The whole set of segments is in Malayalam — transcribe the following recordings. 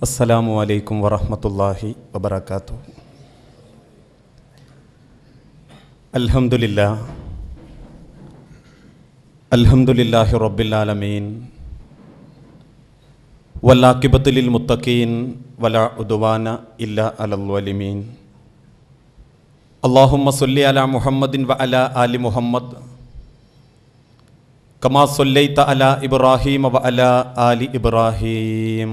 അസ്സലാമു അലൈക്കും വറഹ്മത്തുള്ളാഹി വബറകാതുഹു. അൽഹംദുലില്ലാഹി റബ്ബിൽ ആലമീൻ വല്ലാഖിബത്തു ലിൽ മുത്തഖീൻ വലാ ഉദ്വാന ഇല്ലാ അലൽ ളാലിമീൻ. അല്ലാഹുമ്മ സ്വല്ലി അലാ മുഹമ്മദിൻ വ അലാ ആലി മുഹമ്മദ് കമാ സ്വല്ലൈത അലാ ഇബ്രാഹീം വ അലാ ആലി ഇബ്രാഹീം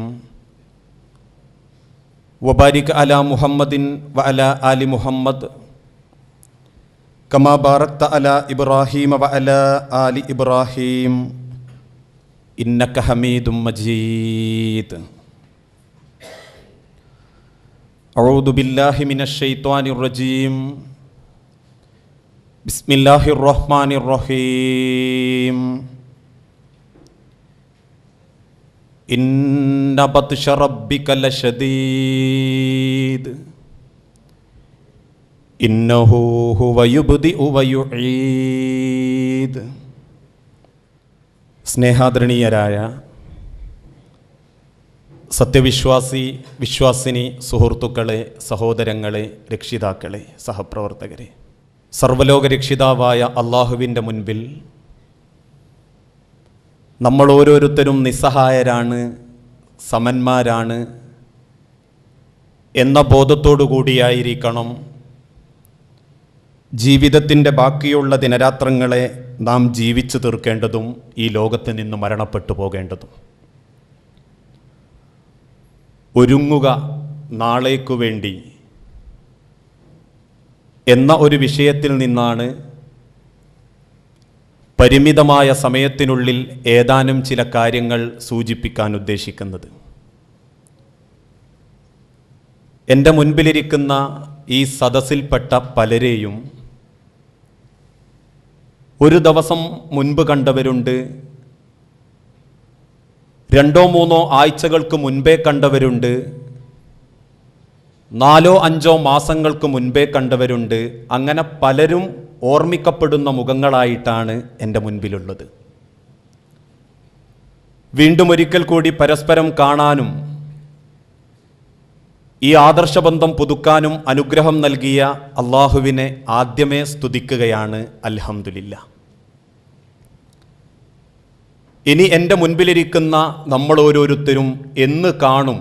വബാരിക് അലാ മുഹമ്മദിൻ വ അലാ ആലി മുഹമ്മദ് കമാ ബാറക്ത അലാ ഇബ്രാഹീം വ അലാ ആലി ഇബ്രാഹീം ഇന്നക ഹമീദും മജീദ്. അഊദു ബില്ലാഹി മിനശ് ശൈത്വാനിർ റജീം. ബിസ്മില്ലാഹിർ റഹ്മാനിർ റഹീം. ഇന്ന ബത്ശ റബ്ബിക ലശദീദ് ഇന്നഹു ഹുവ യുബ്ദിഉ വ യുഈദ്. സ്നേഹാദരണീയരായ വിശ്വാസിനി സുഹൃത്തുക്കളെ, സഹോദരങ്ങളെ, രക്ഷിതാക്കളെ, സഹപ്രവർത്തകരെ, സർവ്വലോക രക്ഷിതാവായ അള്ളാഹുവിൻ്റെ മുൻപിൽ നമ്മൾ ഓരോരുത്തരും നിസ്സഹായരാണ്, സമന്മാരാണ് എന്ന ബോധത്തോടു കൂടിയായിരിക്കണം ജീവിതത്തിൻ്റെ ബാക്കിയുള്ള ദിനരാത്രങ്ങളെ നാം ജീവിച്ചു തീർക്കേണ്ടതും ഈ ലോകത്ത് നിന്ന് മരണപ്പെട്ടു പോകേണ്ടതും. ഒരുങ്ങുക നാളേക്കു വേണ്ടി എന്ന ഒരു വിഷയത്തിൽ നിന്നാണ് പരിമിതമായ സമയത്തിനുള്ളിൽ ഏതാനും ചില കാര്യങ്ങൾ സൂചിപ്പിക്കാൻ ഉദ്ദേശിക്കുന്നത്. എൻ്റെ മുൻപിലിരിക്കുന്ന ഈ സദസ്സിൽപ്പെട്ട പലരെയും ഒരു ദിവസം മുൻപ് കണ്ടവരുണ്ട്, 2-3 ആഴ്ചകൾക്ക് മുൻപേ കണ്ടവരുണ്ട്, 4-5 മാസങ്ങൾക്ക് മുൻപേ കണ്ടവരുണ്ട്. അങ്ങനെ പലരും ഓർമ്മിക്കപ്പെടുന്ന മുഖങ്ങളായിട്ടാണ് എൻ്റെ മുൻപിലുള്ളത്. വീണ്ടും ഒരിക്കൽ കൂടി പരസ്പരം കാണാനും ഈ ആദർശബന്ധം പുതുക്കാനും അനുഗ്രഹം നൽകിയ അള്ളാഹുവിനെ ആദ്യമേ സ്തുതിക്കുകയാണ്. അൽഹംദുലില്ലാ. ഇനി എൻ്റെ മുൻപിലിരിക്കുന്ന നമ്മൾ ഓരോരുത്തരും എന്ന് കാണും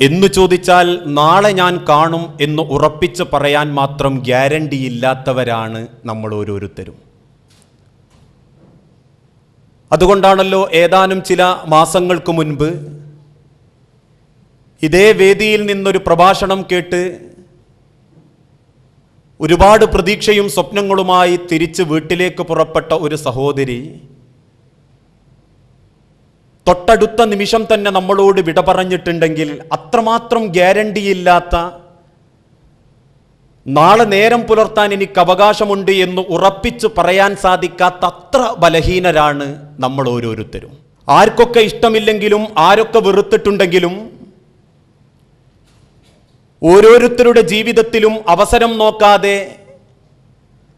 എന്ന് ചോദിച്ചാൽ നാളെ ഞാൻ കാണും എന്ന് ഉറപ്പിച്ച് പറയാൻ മാത്രം ഗ്യാരണ്ടിയില്ലാത്തവരാണ് നമ്മൾ ഓരോരുത്തരും. അതുകൊണ്ടാണല്ലോ ഏതാനും ചില മാസങ്ങൾക്ക് മുൻപ് ഇതേ വേദിയിൽ നിന്നൊരു പ്രഭാഷണം കേട്ട് ഒരുപാട് പ്രതീക്ഷയും സ്വപ്നങ്ങളുമായി തിരിച്ച് വീട്ടിലേക്ക് പുറപ്പെട്ട ഒരു സഹോദരി തൊട്ടടുത്ത നിമിഷം തന്നെ നമ്മളോട് വിട പറഞ്ഞിട്ടുണ്ടെങ്കിൽ അത്രമാത്രം ഗ്യാരണ്ടിയില്ലാത്ത, നാളെ നേരം പുലർത്താൻ എനിക്ക് അവകാശമുണ്ട് എന്ന് ഉറപ്പിച്ച് പറയാൻ സാധിക്കാത്ത അത്ര ബലഹീനരാണ് നമ്മൾ ഓരോരുത്തരും. ആർക്കൊക്കെ ഇഷ്ടമില്ലെങ്കിലും ആരൊക്കെ വെറുത്തിട്ടുണ്ടെങ്കിലും ഓരോരുത്തരുടെ ജീവിതത്തിലും അവസരം നോക്കാതെ,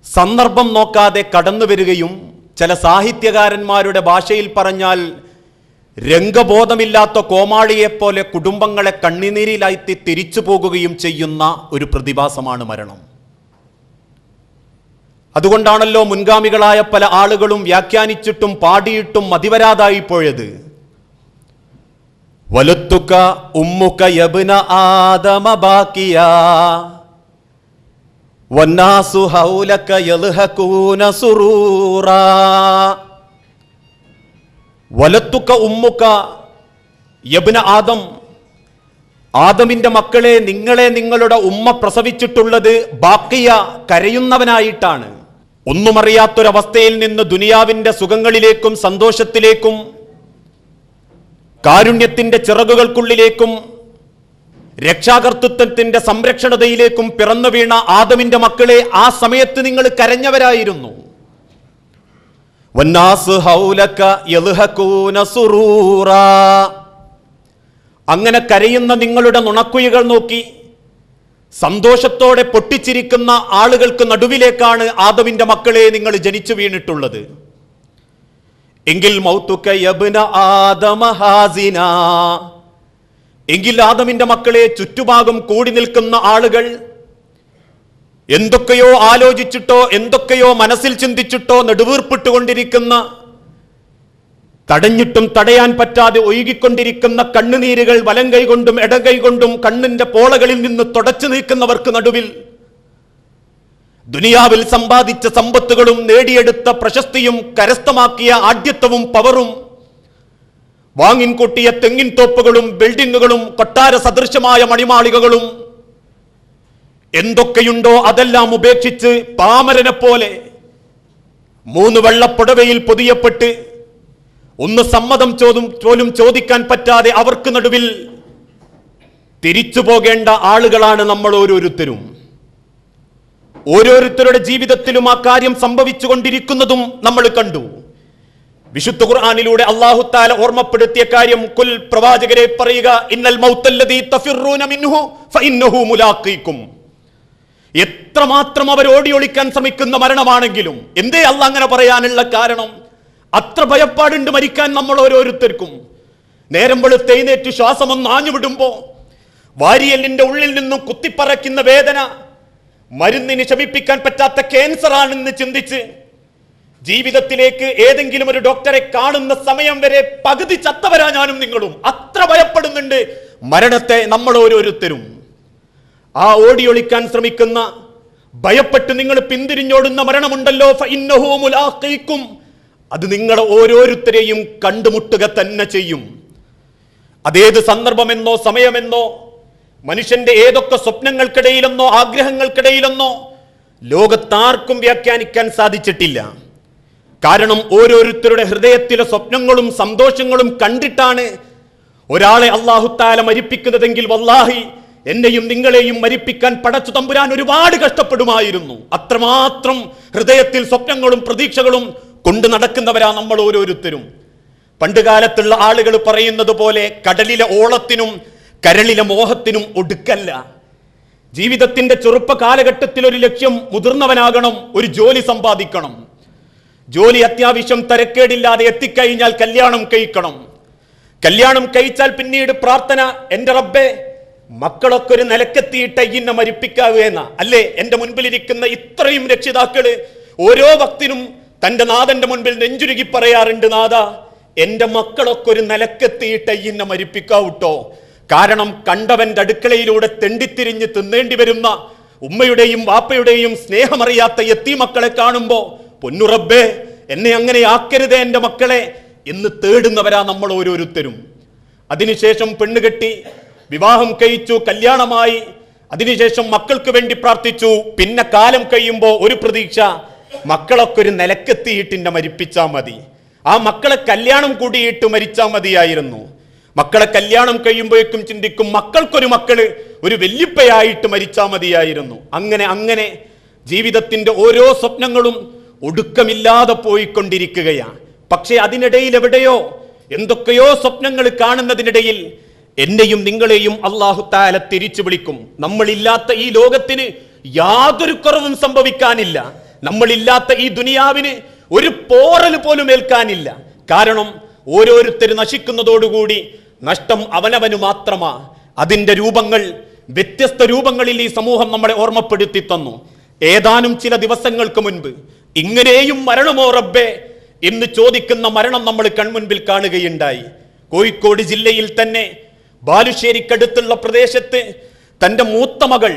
സന്ദർഭം നോക്കാതെ കടന്നു വരികയും ചില സാഹിത്യകാരന്മാരുടെ ഭാഷയിൽ പറഞ്ഞാൽ രംഗബോധമില്ലാത്ത കോമാളിയെപ്പോലെ കുടുംബങ്ങളെ കണ്ണുനീരിലായി തിരിച്ചു പോകുകയും ചെയ്യുന്ന ഒരു പ്രതിഭാസമാണ് മരണം. അതുകൊണ്ടാണല്ലോ മുൻഗാമികളായ പല ആളുകളും വ്യാഖ്യാനിച്ചിട്ടും പാടിയിട്ടും മതിവരാതായി പോയത്. വലുത്തുക ഉമ്മുക യബ്ന ആദമ ബാക്കിയാ വന്നാസു ഹൗലക യൽഹഖൂന സുറൂറാ. വലത്തുക ഉമ്മുക യബ്ന ആദം, ആദമിന്റെ മക്കളെ, നിങ്ങളെ നിങ്ങളുടെ ഉമ്മ പ്രസവിച്ചിട്ടുള്ളത് ബാക്കിയ, കരയുന്നവനായിട്ടാണ്. ഒന്നുമറിയാത്തൊരവസ്ഥയിൽ നിന്ന് ദുനിയാവിന്റെ സുഖങ്ങളിലേക്കും സന്തോഷത്തിലേക്കും കാരുണ്യത്തിന്റെ ചിറകുകൾക്കുള്ളിലേക്കും രക്ഷാകർത്തൃത്വത്തിന്റെ സംരക്ഷണതയിലേക്കും പിറന്നു വീണ ആദമിന്റെ മക്കളെ, ആ സമയത്ത് നിങ്ങൾ കരഞ്ഞവരായിരുന്നു. വന്നാസ് ഹൗലക യൽഹഖൂന സുറൂറാ. അങ്ങനെ കരയുന്ന നിങ്ങളുടെ നുണക്കുഴികൾ നോക്കി സന്തോഷത്തോടെ പൊട്ടിച്ചിരിക്കുന്ന ആളുകൾക്ക് നടുവിലേക്കാണ് ആദമിന്റെ മക്കളെ നിങ്ങൾ ജനിച്ചു വീണിട്ടുള്ളത്. എങ്കിൽ മൗതുക യബ്ന ആദമ ഹാസിന, എങ്കിൽ ആദമിന്റെ മക്കളെ, ചുറ്റുഭാഗം കൂടി നിൽക്കുന്ന ആളുകൾ എന്തൊക്കെയോ ആലോചിച്ചിട്ടോ എന്തൊക്കെയോ മനസ്സിൽ ചിന്തിച്ചിട്ടോ നെടുവീർപ്പിട്ടുകൊണ്ടിരിക്കുന്ന, തടഞ്ഞിട്ടും തടയാൻ പറ്റാതെ ഒഴുകിക്കൊണ്ടിരിക്കുന്ന കണ്ണുനീരുകൾ വലം കൈകൊണ്ടും ഇടം കൈകൊണ്ടും കണ്ണിന്റെ പോളകളിൽ നിന്ന് തുടച്ചു നീക്കുന്നവർക്ക് നടുവിൽ ദുനിയാവിൽ സമ്പാദിച്ച സമ്പത്തുകളും നേടിയെടുത്ത പ്രശസ്തിയും കരസ്ഥമാക്കിയ ആഢ്യത്വവും പവറും വാങ്ങിൻ കൂട്ടിയ തെങ്ങിൻ തോപ്പുകളും ബിൽഡിങ്ങുകളും കൊട്ടാര സദൃശമായ മണിമാളികകളും എന്തൊക്കെയുണ്ടോ അതെല്ലാം ഉപേക്ഷിച്ച് പാമരനെ പോലെ 3 വെള്ളപ്പുടവയിൽ പൊതിയപ്പെട്ട് ഒന്ന് സമ്മതം പോലും ചോദിക്കാൻ പറ്റാതെ അവർക്ക് നടുവിൽ തിരിച്ചു പോകേണ്ട ആളുകളാണ് നമ്മൾ ഓരോരുത്തരും. ഓരോരുത്തരുടെ ജീവിതത്തിലും ആ കാര്യം സംഭവിച്ചുകൊണ്ടിരിക്കുന്നതും നമ്മൾ കണ്ടു. വിശുദ്ധ ഖുർആനിലൂടെ അല്ലാഹു തആല ഓർമ്മപ്പെടുത്തിയ കാര്യം, കുൽ പ്രവാചകരെ പറയുക, ഇന്നൽ മൗത്തല്ലദീ തഫിറൂന മിൻഹു ഫഇന്നഹു മുലാഖീകും. എത്രമാത്രം അവർ ഓടിയൊളിക്കാൻ ശ്രമിക്കുന്ന മരണമാണെങ്കിലും, എന്തേ അല്ലാഹ് അങ്ങനെ പറയാനുള്ള കാരണം? അത്ര ഭയപ്പാടുണ്ട് മരിക്കാൻ നമ്മൾ ഓരോരുത്തർക്കും. നേരം വെളുത്ത് എഴുന്നേറ്റ് ശ്വാസമൊന്ന് ആഞ്ഞുവിടുമ്പോ വാരിയലിന്റെ ഉള്ളിൽ നിന്നും കുത്തിപ്പറയ്ക്കുന്ന വേദന മരുന്നിന് ശമിപ്പിക്കാൻ പറ്റാത്ത ക്യാൻസർ ആണെന്ന് ചിന്തിച്ച് ജീവിതത്തിലേക്ക് ഏതെങ്കിലും ഒരു ഡോക്ടറെ കാണുന്ന സമയം വരെ പകുതി ചത്തവരാ ഞാനും നിങ്ങളും. അത്ര ഭയപ്പെടുന്നുണ്ട് മരണത്തെ നമ്മൾ ഓരോരുത്തരും. ആ ഓടിയൊളിക്കാൻ ശ്രമിക്കുന്ന, ഭയപ്പെട്ട് നിങ്ങൾ പിന്തിരിഞ്ഞോടുന്ന മരണമുണ്ടല്ലോ, ഫഇന്നഹു മുലാഖീകും, അത് നിങ്ങളെ ഓരോരുത്തരെയും കണ്ടുമുട്ടുക തന്നെ ചെയ്യും. അതേത് സന്ദർഭമെന്നോ സമയമെന്നോ മനുഷ്യന്റെ ഏതൊക്കെ സ്വപ്നങ്ങൾക്കിടയിലെന്നോ ആഗ്രഹങ്ങൾക്കിടയിലെന്നോ ലോകത്താർക്കും വ്യാഖ്യാനിക്കാൻ സാധിച്ചിട്ടില്ല. കാരണം ഓരോരുത്തരുടെ ഹൃദയത്തിലെ സ്വപ്നങ്ങളും സന്തോഷങ്ങളും കണ്ടിട്ടാണ് ഒരാളെ അല്ലാഹു തആല മരിപ്പിക്കുന്നതെങ്കിൽ വല്ലാഹി എന്നെയും നിങ്ങളെയും മരിപ്പിക്കാൻ പടച്ചു തമ്പുരാൻ ഒരുപാട് കഷ്ടപ്പെടുമായിരുന്നു. അത്രമാത്രം ഹൃദയത്തിൽ സ്വപ്നങ്ങളും പ്രതീക്ഷകളും കൊണ്ടു നടക്കുന്നവരാ നമ്മൾ ഓരോരുത്തരും. പണ്ടുകാലത്തുള്ള ആളുകൾ പറയുന്നത് പോലെ കടലിലെ ഓളത്തിനും കരളിലെ മോഹത്തിനും ഒടുക്കല്ല. ജീവിതത്തിന്റെ ചെറുപ്പ കാലഘട്ടത്തിൽ ഒരു ലക്ഷ്യം, മുതിർന്നവനാകണം, ഒരു ജോലി സമ്പാദിക്കണം, ജോലി അത്യാവശ്യം തരക്കേടില്ലാതെ എത്തിക്കഴിഞ്ഞാൽ കല്യാണം കഴിക്കണം, കല്യാണം കഴിച്ചാൽ പിന്നീട് പ്രാർത്ഥന, എന്റെ റബ്ബേ മക്കളൊക്കെ ഒരു നിലക്കെത്തിയിട്ട് ഇന്നെ മരിപ്പിക്കാവുന്ന. അല്ലേ എന്റെ മുൻപിലിരിക്കുന്ന ഇത്രയും രക്ഷിതാക്കള് ഓരോ ഭക്തിനും തന്റെ നാഥന്റെ മുൻപിൽ നെഞ്ചുരുകി പറയാറുണ്ട്, നാഥ എന്റെ മക്കളൊക്കെ ഒരു നിലക്കെത്തിയിട്ട് ഇന്നെ മരിപ്പിക്കാവൂട്ടോ. കാരണം കണ്ടവന്റെ അടുക്കളയിലൂടെ തെണ്ടിത്തിരിഞ്ഞ് തിന്നേണ്ടി വരുന്ന ഉമ്മയുടെയും വാപ്പയുടെയും സ്നേഹമറിയാത്ത യത്തീമക്കളെ കാണുമ്പോ പൊന്നുറബ്ബേ എന്നെ അങ്ങനെ ആക്കരുതേ എന്റെ മക്കളെ എന്ന് തേടുന്നവരാ നമ്മൾ ഓരോരുത്തരും. അതിനുശേഷം പെണ്ണുകെട്ടി വിവാഹം കഴിച്ചു, കല്യാണമായി, അതിനുശേഷം മക്കൾക്ക് വേണ്ടി പ്രാർത്ഥിച്ചു. പിന്നെ കാലം കഴിയുമ്പോ ഒരു പ്രതീക്ഷ, മക്കളൊക്കെ ഒരു നിലക്കെത്തിയിട്ട് മരിപ്പിച്ചാ മതി, ആ മക്കളെ കല്യാണം കൂടിയിട്ട് മരിച്ചാ മതിയായിരുന്നു. മക്കളെ കല്യാണം കഴിയുമ്പോഴേക്കും ചിന്തിക്കും, മക്കൾക്കൊരു മക്കള് ഒരു വല്യപ്പയായിട്ട് മരിച്ചാ മതിയായിരുന്നു. അങ്ങനെ അങ്ങനെ ജീവിതത്തിന്റെ ഓരോ സ്വപ്നങ്ങളും ഒടുക്കമില്ലാതെ പോയിക്കൊണ്ടിരിക്കുകയാണ്. പക്ഷെ അതിനിടയിൽ എവിടെയോ എന്തൊക്കെയോ സ്വപ്നങ്ങൾ കാണുന്നതിനിടയിൽ എന്നെയും നിങ്ങളെയും അല്ലാഹു തആല തിരിച്ചു വിളിക്കും. നമ്മളില്ലാത്ത ഈ ലോകത്തിന് യാതൊരു കുറവും സംഭവിക്കാനില്ല. നമ്മളില്ലാത്ത ഈ ദുനിയാവിന് ഒരു പോറൽ പോലും ഏൽക്കാനില്ല. കാരണം ഓരോരുത്തരും നശിക്കുന്നതോടുകൂടി നഷ്ടം അവനവന് മാത്രമാ. അതിന്റെ രൂപങ്ങൾ, വ്യത്യസ്ത രൂപങ്ങളിൽ ഈ സമൂഹം നമ്മളെ ഓർമ്മപ്പെടുത്തി തന്നു. ഏതാനും ചില ദിവസങ്ങൾക്ക് മുൻപ് ഇങ്ങനെയും മരണമോ റബ്ബേ എന്ന് ചോദിക്കുന്ന മരണം നമ്മൾ കൺമുൻപിൽ കാണുകയുണ്ടായി. കോഴിക്കോട് ജില്ലയിൽ തന്നെ ബാലുശ്ശേരിക്കടുത്തുള്ള പ്രദേശത്ത് തന്റെ മൂത്ത മകൾ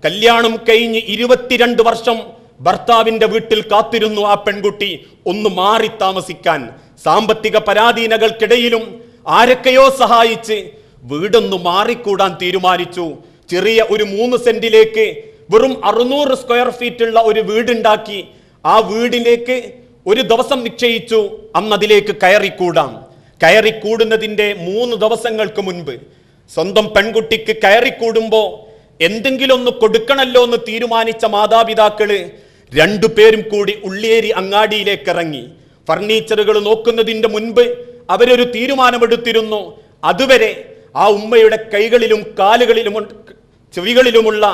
കല്യാണം കഴിഞ്ഞ് 22 വർഷം ഭർത്താവിന്റെ വീട്ടിൽ കാത്തിരുന്നു. ആ പെൺകുട്ടി ഒന്ന് മാറി താമസിക്കാൻ സാമ്പത്തിക പരാധീനകൾക്കിടയിലും ആരൊക്കെയോ സഹായിച്ച് വീടൊന്ന് മാറിക്കൂടാൻ തീരുമാനിച്ചു. ചെറിയ ഒരു 3 സെന്റിലേക്ക് വെറും 600 സ്ക്വയർ ഫീറ്റ് ഉള്ള ഒരു വീടുണ്ടാക്കി ആ വീടിലേക്ക് ഒരു ദിവസം നിശ്ചയിച്ചു, അന്നതിലേക്ക് കയറിക്കൂടാം. കയറിക്കൂടുന്നതിൻ്റെ 3 ദിവസങ്ങൾക്ക് മുൻപ് സ്വന്തം പെൺകുട്ടിക്ക് കയറിക്കൂടുമ്പോൾ എന്തെങ്കിലും ഒന്ന് കൊടുക്കണല്ലോ എന്ന് തീരുമാനിച്ച മാതാപിതാക്കള് 2 പേരും കൂടി ഉള്ളിയേരി അങ്ങാടിയിലേക്ക് ഇറങ്ങി. ഫർണിച്ചറുകൾ നോക്കുന്നതിൻ്റെ മുൻപ് അവരൊരു തീരുമാനമെടുത്തിരുന്നു. അതുവരെ ആ ഉമ്മയുടെ കൈകളിലും കാലുകളിലും ചെവികളിലുമുള്ള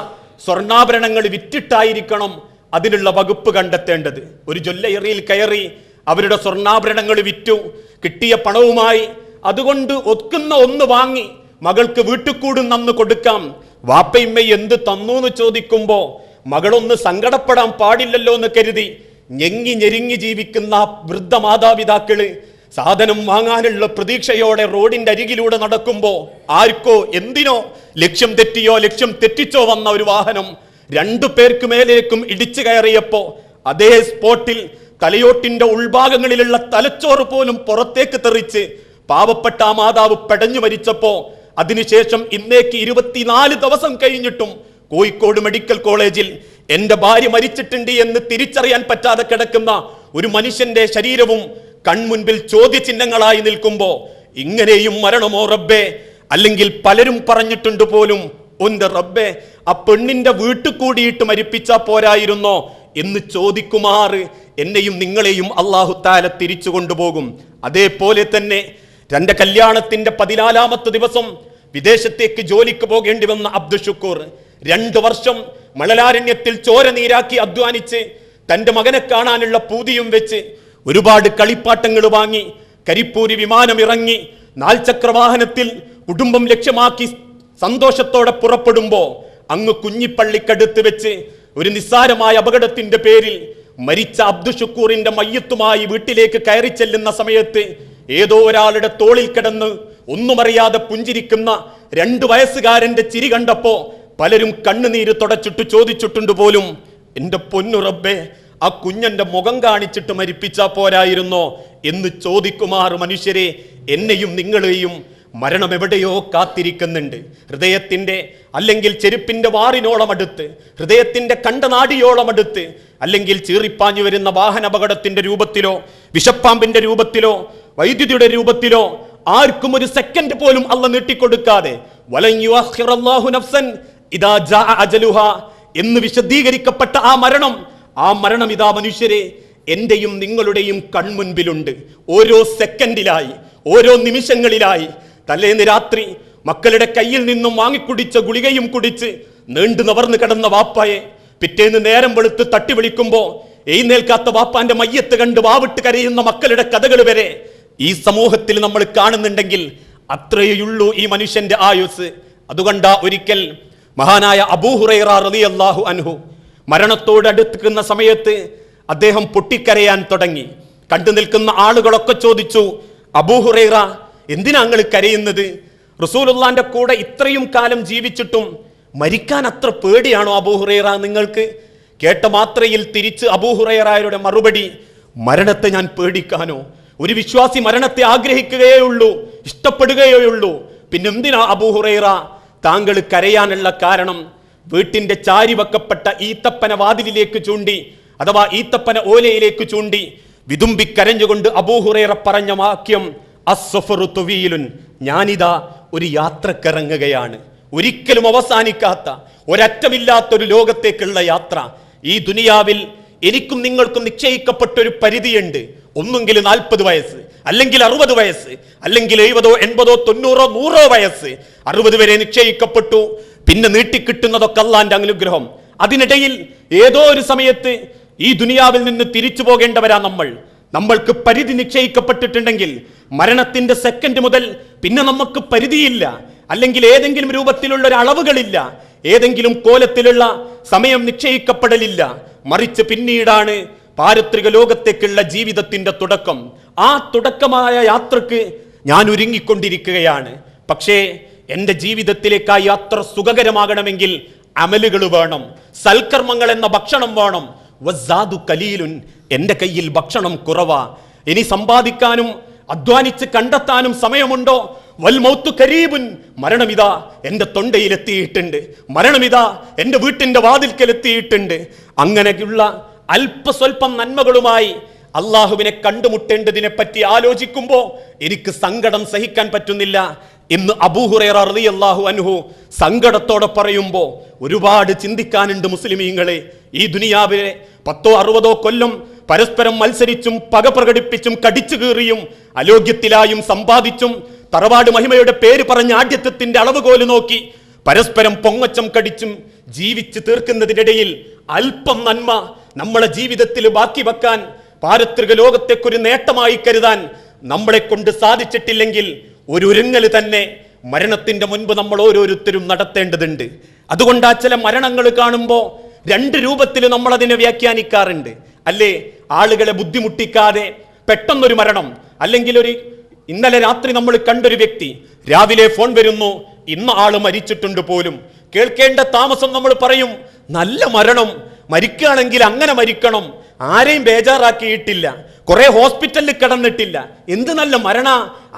സ്വർണ്ണാഭരണങ്ങൾ വിറ്റിട്ടായിരിക്കണം അതിനുള്ള വകുപ്പ് കണ്ടെത്തേണ്ടത്. ഒരു ജ്വല്ലറിയിൽ കയറി അവരുടെ സ്വർണ്ണാഭരണങ്ങൾ വിറ്റു. കിട്ടിയ പണവുമായി അതുകൊണ്ട് ഒക്കുന്ന ഒന്ന് വാങ്ങി മകൾക്ക് വീട്ടുകൂടും നന്ന് കൊടുക്കാം. വാപ്പയിമ്മ എന്ത് തന്നു എന്ന് ചോദിക്കുമ്പോ മകളൊന്ന് സങ്കടപ്പെടാൻ പാടില്ലല്ലോ എന്ന് കരുതി ഞെങ്ങി ഞെരുങ്ങി ജീവിക്കുന്ന വൃദ്ധ മാതാപിതാക്കള് സാധനം വാങ്ങാനുള്ള പ്രതീക്ഷയോടെ റോഡിന്റെ അരികിലൂടെ നടക്കുമ്പോ ആർക്കോ എന്തിനോ ലക്ഷ്യം തെറ്റിച്ചോ വന്ന ഒരു വാഹനം 2 പേർക്ക് മേലേക്കും ഇടിച്ചു കയറിയപ്പോ അതേ സ്പോട്ടിൽ തലയോട്ടിന്റെ ഉൾഭാഗങ്ങളിലുള്ള തലച്ചോറ് പോലും പുറത്തേക്ക് തെറിച്ച് പാവപ്പെട്ട ആ മാതാവ് പെടഞ്ഞു മരിച്ചപ്പോ അതിനുശേഷം ഇന്നേക്ക് 24 ദിവസം കഴിഞ്ഞിട്ടും കോഴിക്കോട് മെഡിക്കൽ കോളേജിൽ എന്റെ ഭാര്യ മരിച്ചിട്ടുണ്ട് എന്ന് തിരിച്ചറിയാൻ പറ്റാതെ കിടക്കുന്ന ഒരു മനുഷ്യന്റെ ശരീരവും കൺമുൻപിൽ ചോദ്യചിഹ്നങ്ങളായി നിൽക്കുമ്പോ ഇങ്ങനെയും മരണമോ റബ്ബേ? അല്ലെങ്കിൽ പലരും പറഞ്ഞിട്ടുണ്ട് പോലും, ഒന്റെ റബ്ബേ, ആ പെണ്ണിന്റെ വീട്ടിൽ കൂടിയിട്ട് മരിപ്പിച്ചാ പോരായിരുന്നോ എന്ന് ചോദിക്കുമാറ് എന്നെയും നിങ്ങളെയും അല്ലാഹു തആല തിരിച്ചു കൊണ്ടുപോകും. അതേപോലെ തന്നെ തന്റെ കല്യാണത്തിന്റെ 14ാമത്തെ ദിവസം വിദേശത്തേക്ക് ജോലിക്ക് പോകേണ്ടി വന്ന അബ്ദുഷുക്കൂർ 2 വർഷം മണലാരണ്യത്തിൽ ചോര നീരാക്കി അധ്വാനിച്ച് തന്റെ മകനെ കാണാനുള്ള പൂതിയും വെച്ച് ഒരുപാട് കളിപ്പാട്ടങ്ങൾ വാങ്ങി കരിപ്പൂരി വിമാനം ഇറങ്ങി 4 ചക്രവാഹനത്തിൽ കുടുംബം ലക്ഷ്യമാക്കി സന്തോഷത്തോടെ പുറപ്പെടുമ്പോ അങ്ങ് കുഞ്ഞിപ്പള്ളിക്കടുത്ത് വെച്ച് ഒരു നിസ്സാരമായ അപകടത്തിന്റെ പേരിൽ മരിച്ച അബ്ദുഷുക്കൂറിന്റെ മയ്യത്തുമായി വീട്ടിലേക്ക് കയറി ചെല്ലുന്ന സമയത്ത് ഏതോ ഒരാളുടെ തോളിൽ കിടന്ന് ഒന്നുമറിയാതെ പുഞ്ചിരിക്കുന്ന 2 വയസ്സുകാരന്റെ ചിരി കണ്ടപ്പോ പലരും കണ്ണുനീര് തുടച്ചിട്ട് ചോദിച്ചിട്ടുണ്ട് പോലും, എന്റെ പൊന്നു റബ്ബേ, ആ കുഞ്ഞന്റെ മുഖം കാണിച്ചിട്ട് മരിപ്പിച്ചാ പോരായിരുന്നോ എന്ന് ചോദിക്കുമാറ് മനുഷ്യരെ എന്നെയും നിങ്ങളെയും മരണം എവിടെയോ കാത്തിരിക്കുന്നുണ്ട്. ഹൃദയത്തിന്റെ അല്ലെങ്കിൽ ചെരുപ്പിന്റെ വാറിനോളം അടുത്ത്, ഹൃദയത്തിന്റെ കണ്ടനാടിയോളം അടുത്ത്, അല്ലെങ്കിൽ ചീറിപ്പാഞ്ഞു വരുന്ന വാഹനാപകടത്തിന്റെ രൂപത്തിലോ വിഷപ്പാമ്പിന്റെ രൂപത്തിലോ വൈദ്യുതിയുടെ രൂപത്തിലോ ആർക്കും ഒരു സെക്കൻഡ് പോലും അല്ലാഹു നീട്ടിക്കൊടുക്കാതെ വലൻ യുഅഖിറല്ലാഹു നഫ്സൻ ഇദാ ജാഅ അജലുഹാ എന്ന് വിശദീകരിക്കപ്പെട്ട ആ മരണം ഇതാ മനുഷ്യരെ എന്റെയും നിങ്ങളുടെയും കൺമുൻപിലുണ്ട്. ഓരോ സെക്കൻഡിലായി, ഓരോ നിമിഷങ്ങളിലായി. തലേന്ന് രാത്രി മക്കളുടെ കയ്യിൽ നിന്നും വാങ്ങിക്കുടിച്ച ഗുളികയും കുടിച്ച് നീണ്ടു നവർന്നു കിടന്ന വാപ്പായെ പിറ്റേന്ന് നേരം വെളുത്ത് തട്ടി വിളിക്കുമ്പോ എഴുന്നേൽക്കാത്ത വാപ്പാന്റെ മയ്യത്ത് കണ്ട് വാവിട്ട് കരയുന്ന മക്കളുടെ കഥകൾ വരെ ഈ സമൂഹത്തിൽ നമ്മൾ കാണുന്നുണ്ടെങ്കിൽ അത്രയുള്ളൂ ഈ മനുഷ്യന്റെ ആയുസ്. അതുകൊണ്ടാ ഒരിക്കൽ മഹാനായ അബൂ ഹുറൈറ റളിയല്ലാഹു അൻഹു മരണത്തോട് അടുക്കുന്ന സമയത്ത് അദ്ദേഹം പൊട്ടിക്കരയാൻ തുടങ്ങി. കണ്ടു നിൽക്കുന്ന ആളുകളൊക്കെ ചോദിച്ചു, അബൂ ഹുറൈറ, എന്തിനാ നിങ്ങൾ കരയുന്നത്? റസൂലുള്ളാന്റെ കൂടെ ഇത്രയും കാലം ജീവിച്ചിട്ടും മരിക്കാൻ അത്ര പേടിയാണോ അബൂ ഹുറൈറ നിങ്ങൾക്ക്? കേട്ട മാത്രയിൽ തിരിച്ച് അബൂ ഹുറൈറയുടെ മറുപടി, മരണത്തെ ഞാൻ പേടിക്കാനോ? ഒരു വിശ്വാസി മരണത്തെ ആഗ്രഹിക്കുകയേ ഉള്ളൂ, ഇഷ്ടപ്പെടുകയേ ഉള്ളൂ. പിന്നെന്തിനാ അബൂ ഹുറൈറ താങ്കൾ കരയാനുള്ള കാരണം? വീട്ടിന്റെ ചാരി വെക്കപ്പെട്ട ഈത്തപ്പന വാതിലിലേക്ക് ചൂണ്ടി, അഥവാ ഈത്തപ്പന ഓലയിലേക്ക് ചൂണ്ടി വിതുമ്പി കരഞ്ഞുകൊണ്ട് അബൂ ഹുറൈറ പറഞ്ഞ വാക്യം, അസ്സഫറു തുവീലുൻ, ഞാനിതാ ഒരു യാത്രക്കിറങ്ങുകയാണ്. ഒരിക്കലും അവസാനിക്കാത്ത, ഒരറ്റമില്ലാത്തൊരു ലോകത്തേക്കുള്ള യാത്ര. ഈ ദുനിയാവിൽ എനിക്കും നിങ്ങൾക്കും നിശ്ചയിക്കപ്പെട്ടൊരു പരിധിയുണ്ട്. ഒന്നുകിൽ 40 വയസ്സ്, അല്ലെങ്കിൽ 60 വയസ്സ്, അല്ലെങ്കിൽ 70, 80, 90, 100 വയസ്സ്. 60 വരെ നിശ്ചയിക്കപ്പെട്ടു. പിന്നെ നീട്ടിക്കിട്ടുന്നതൊക്കെ അല്ലാഹുവിന്റെ അനുഗ്രഹം. അതിനിടയിൽ ഏതോ ഒരു സമയത്ത് ഈ ദുനിയാവിൽ നിന്ന് തിരിച്ചു പോകേണ്ടവരാ നമ്മൾക്ക് പരിധി നിശ്ചയിക്കപ്പെട്ടിട്ടുണ്ടെങ്കിൽ മരണത്തിന്റെ സെക്കൻഡ് മുതൽ പിന്നെ നമുക്ക് പരിധിയില്ല, അല്ലെങ്കിൽ ഏതെങ്കിലും രൂപത്തിലുള്ള ഒരു അളവുകളില്ല, ഏതെങ്കിലും കോലത്തിലുള്ള സമയം നിശ്ചയിക്കപ്പെടലില്ല. മറിച്ച് പിന്നീടാണ് പാരത്രിക ലോകത്തേക്കുള്ള ജീവിതത്തിന്റെ തുടക്കം. ആ തുടക്കമായ യാത്രക്ക് ഞാൻ ഒരുങ്ങിക്കൊണ്ടിരിക്കുകയാണ്. പക്ഷേ എൻ്റെ ജീവിതത്തിലേക്ക് ആ യാത്ര സുഖകരമാകണമെങ്കിൽ അമലുകൾ വേണം, സൽക്കർമ്മങ്ങൾ എന്ന ഭക്ഷണം വേണം. വസ്സാദു കലീലുൻ, എൻ്റെ കയ്യിൽ ഭക്ഷണം കുറവാ. ഇനി സമ്പാദിക്കാനും അധ്വാനിച്ച് കണ്ടെത്താനും സമയമുണ്ടോ? വൽ മൗത്തു കരീബുൻ, മരണമിതാ എൻ്റെ തൊണ്ടയിലെത്തിയിട്ടുണ്ട്, മരണമിതാ എൻ്റെ വീട്ടിന്റെ വാതിൽക്കലെത്തിയിട്ടുണ്ട്. അങ്ങനെയുള്ള അല്പസ്വല്പം നന്മകളുമായി അള്ളാഹുവിനെ കണ്ടുമുട്ടേണ്ടതിനെ പറ്റി ആലോചിക്കുമ്പോൾ എനിക്ക് സങ്കടം സഹിക്കാൻ പറ്റുന്നില്ല എന്ന് അബൂ ഹുറൈറ റളിയല്ലാഹു അൻഹു സങ്കടത്തോടെ പറയുമ്പോൾ ഒരുപാട് ചിന്തിക്കാനുണ്ട് മുസ്ലിമീങ്ങളെ. ഈ ദുനിയാവിലെ 10 60 കൊല്ലം പരസ്പരം മത്സരിച്ചും പക പ്രകടിപ്പിച്ചും കടിച്ചു കീറിയും അലോഗ്യത്തിലായും സമ്പാദിച്ചും തറവാട് മഹിമയുടെ പേര് പറഞ്ഞ ആഢ്യത്വത്തിന്റെ അളവുകോല് നോക്കി പരസ്പരം പൊങ്ങച്ചം കടിച്ചും ജീവിച്ച് തീർക്കുന്നതിനിടയിൽ അല്പം നന്മ നമ്മളെ ജീവിതത്തിൽ ബാക്കി വെക്കാൻ, പാരത്രിക ലോകത്തേക്കൊരു നേട്ടമായി കരുതാൻ നമ്മളെ കൊണ്ട് സാധിച്ചിട്ടില്ലെങ്കിൽ ഒരു ഒരുങ്ങൽ തന്നെ മരണത്തിന്റെ മുൻപ് നമ്മൾ ഓരോരുത്തരും നടത്തേണ്ടതുണ്ട്. അതുകൊണ്ട് ആ ചില മരണങ്ങൾ കാണുമ്പോൾ രണ്ട് രൂപത്തിൽ നമ്മൾ അതിനെ വ്യാഖ്യാനിക്കാറുണ്ട്. അല്ലേ, ആളുകളെ ബുദ്ധിമുട്ടിക്കാതെ പെട്ടെന്നൊരു മരണം, അല്ലെങ്കിൽ ഇന്നലെ രാത്രി നമ്മൾ കണ്ടൊരു വ്യക്തി രാവിലെ ഫോൺ വരുന്നു, ഇന്ന ആള് മരിച്ചിട്ടുണ്ട് പോലും. കേൾക്കേണ്ട താമസം നമ്മൾ പറയും, നല്ല മരണം, മരിക്കുകയാണെങ്കിൽ അങ്ങനെ മരിക്കണം, ആരെയും ബേജാറാക്കിയിട്ടില്ല, കുറെ ഹോസ്പിറ്റലിൽ കിടന്നിട്ടില്ല, എന്ത് നല്ല മരണ,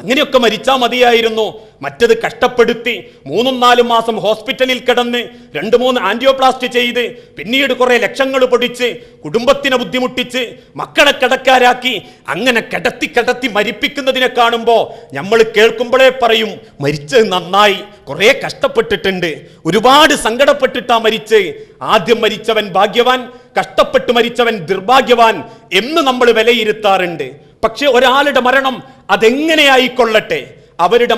അങ്ങനെയൊക്കെ മരിച്ചാൽ മതിയായിരുന്നു. മറ്റത് കഷ്ടപ്പെടുത്തി 3-4 മാസം ഹോസ്പിറ്റലിൽ കിടന്ന് 2-3 ആൻജിയോപ്ലാസ്റ്റ് ചെയ്ത് പിന്നീട് കുറെ ലക്ഷങ്ങൾ പൊടിച്ച് കുടുംബത്തിനെ ബുദ്ധിമുട്ടിച്ച് മക്കളെ കിടക്കാരാക്കി അങ്ങനെ കിടത്തി മരിപ്പിക്കുന്നതിനെ കാണുമ്പോൾ നമ്മൾ കേൾക്കുമ്പോഴേ പറയും, മരിച്ചത് നന്നായി, കുറെ കഷ്ടപ്പെട്ടിട്ടുണ്ട്, ഒരുപാട് സങ്കടപ്പെട്ടിട്ടാ മരിച്ച്. ആദ്യം മരിച്ചവൻ ഭാഗ്യവാൻ, കഷ്ടപ്പെട്ട് മരിച്ചവൻ നിർഭാഗ്യവാൻ എന്ന് നമ്മൾ വിലയിരുത്താറുണ്ട്. പക്ഷെ ഒരാളുടെ മരണം അതെങ്ങനെയായിക്കൊള്ളട്ടെ, അവരുടെ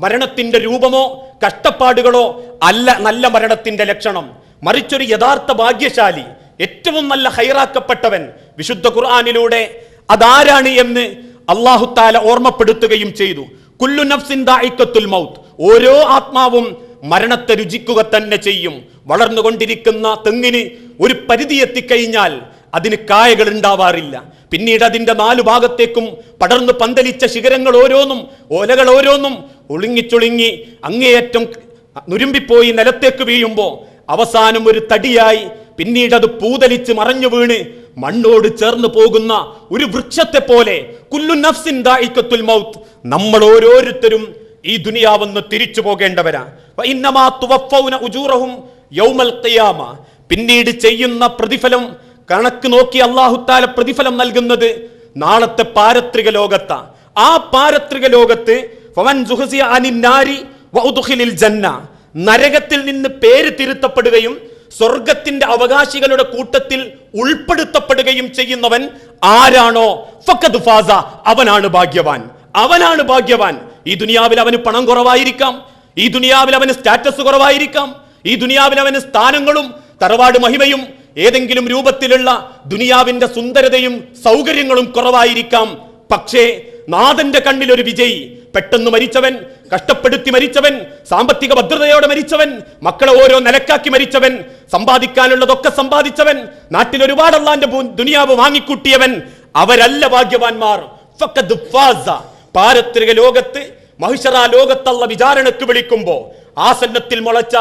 മരണത്തിന്റെ രൂപമോ കഷ്ടപ്പാടുകളോ അല്ല നല്ല മരണത്തിന്റെ ലക്ഷണം. മറിച്ചൊരു യഥാർത്ഥ ഭാഗ്യശാലി, ഏറ്റവും നല്ല ഹൈറാക്കപ്പെട്ടവൻ വിശുദ്ധ ഖുർആനിലൂടെ അതാരാണ് എന്ന് അല്ലാഹു തആല ഓർമ്മപ്പെടുത്തുകയും ചെയ്തു. കുല്ലു നഫ്സിൻ ദാഇഖത്തുൽ മൗത്ത്, ഓരോ ആത്മാവും മരണത്തെ രുചിക്കുക തന്നെ ചെയ്യും. വളർന്നുകൊണ്ടിരിക്കുന്ന തെങ്ങിന് ഒരു പരിധി എത്തിക്കഴിഞ്ഞാൽ അതിന് കായകൾ ഉണ്ടാവാറില്ല. പിന്നീട് അതിന്റെ 4 ഭാഗത്തേക്കും പടർന്നു പന്തലിച്ച ശിഖരങ്ങൾ ഓരോന്നും, ഓലകൾ ഓരോന്നും ഒളുങ്ങിച്ചൊളുങ്ങി അങ്ങേയറ്റം നുരുമ്പിപ്പോയി നിലത്തേക്ക് വീഴുമ്പോൾ അവസാനം ഒരു തടിയായി, പിന്നീട് അത് പൂതലിച്ച് മറഞ്ഞു വീണ് മണ്ണോട് ചേർന്ന് പോകുന്ന ഒരു വൃക്ഷത്തെ പോലെ കുല്ലു നഫ്സിൻ ദാഇഖത്തുൽ മൗത്ത്, നമ്മൾ ഓരോരുത്തരും ഈ ദുനിയാവെന്ന് തിരിച്ചു പോകേണ്ടവരാ. വഇന്നമാ തുവഫൗന ഉജൂറഹും യൗമൽ ഖിയാമ, പിന്നീട് ചെയ്യുന്ന പ്രതിഫലം കണക്ക് നോക്കി അല്ലാഹു തആല പ്രതിഫലം നൽകുന്നത് നാളത്തെ പാരത്രിക ലോകത്താ. ആ പാരത്രിക ലോകത്ത് ഫമൻ സുഹസിയ അനിൻ നാരി വഉദ്ഖിലിൽ ജന്ന, നരകത്തിൽ നിന്ന് പേര് തിരുത്തപ്പെടുകയും സ്വർഗത്തിന്റെ അവകാശികളുടെ കൂട്ടത്തിൽ ഉൾപ്പെടുത്തപ്പെടുകയും ചെയ്യുന്നവൻ ആരാണോ ഫഖദ് ഫാസ, അവനാണ് ഭാഗ്യവാൻ, അവനാണ് ഭാഗ്യവാൻ. ഈ ദുനിയാവിൽ അവന് പണം കുറവായിരിക്കാം, ഈ ദുനിയാവിൽ അവന് സ്റ്റാറ്റസ് കുറവായിരിക്കാം, ഈ ദുനിയാവിൽ അവന് സ്ഥാനങ്ങളും തറവാട് മഹിമയും ഏതെങ്കിലും രൂപത്തിലുള്ള ദുനിയാവിന്റെ സുന്ദരതയും സൗകര്യങ്ങളും കുറവായിരിക്കാം. പക്ഷേ നാഥന്റെ കണ്ണിൽ ഒരു വിജയി, പെട്ടെന്ന് മരിച്ചവൻ, കഷ്ടപ്പെടുത്തി മരിച്ചവൻ, സാമ്പത്തിക ഭദ്രതയോടെ മരിച്ചവൻ, മക്കളെ ഓരോ നിലക്കാക്കി മരിച്ചവൻ, സമ്പാദിക്കാനുള്ളതൊക്കെ സമ്പാദിച്ചവൻ, നാട്ടിൽ ഒരുപാട് അല്ലാന്റെ ദുനിയാവ് വാങ്ങിക്കൂട്ടിയവൻ, അവരല്ല ഭാഗ്യവാന്മാർ. ഫഖദ് ഫാസ, പാരത്രിക ലോകത്ത് മഹിശറ ലോകത്തുള്ള വിചാരണക്ക് വിളിക്കുമ്പോ ആസന്നത്തിൽ മുളച്ച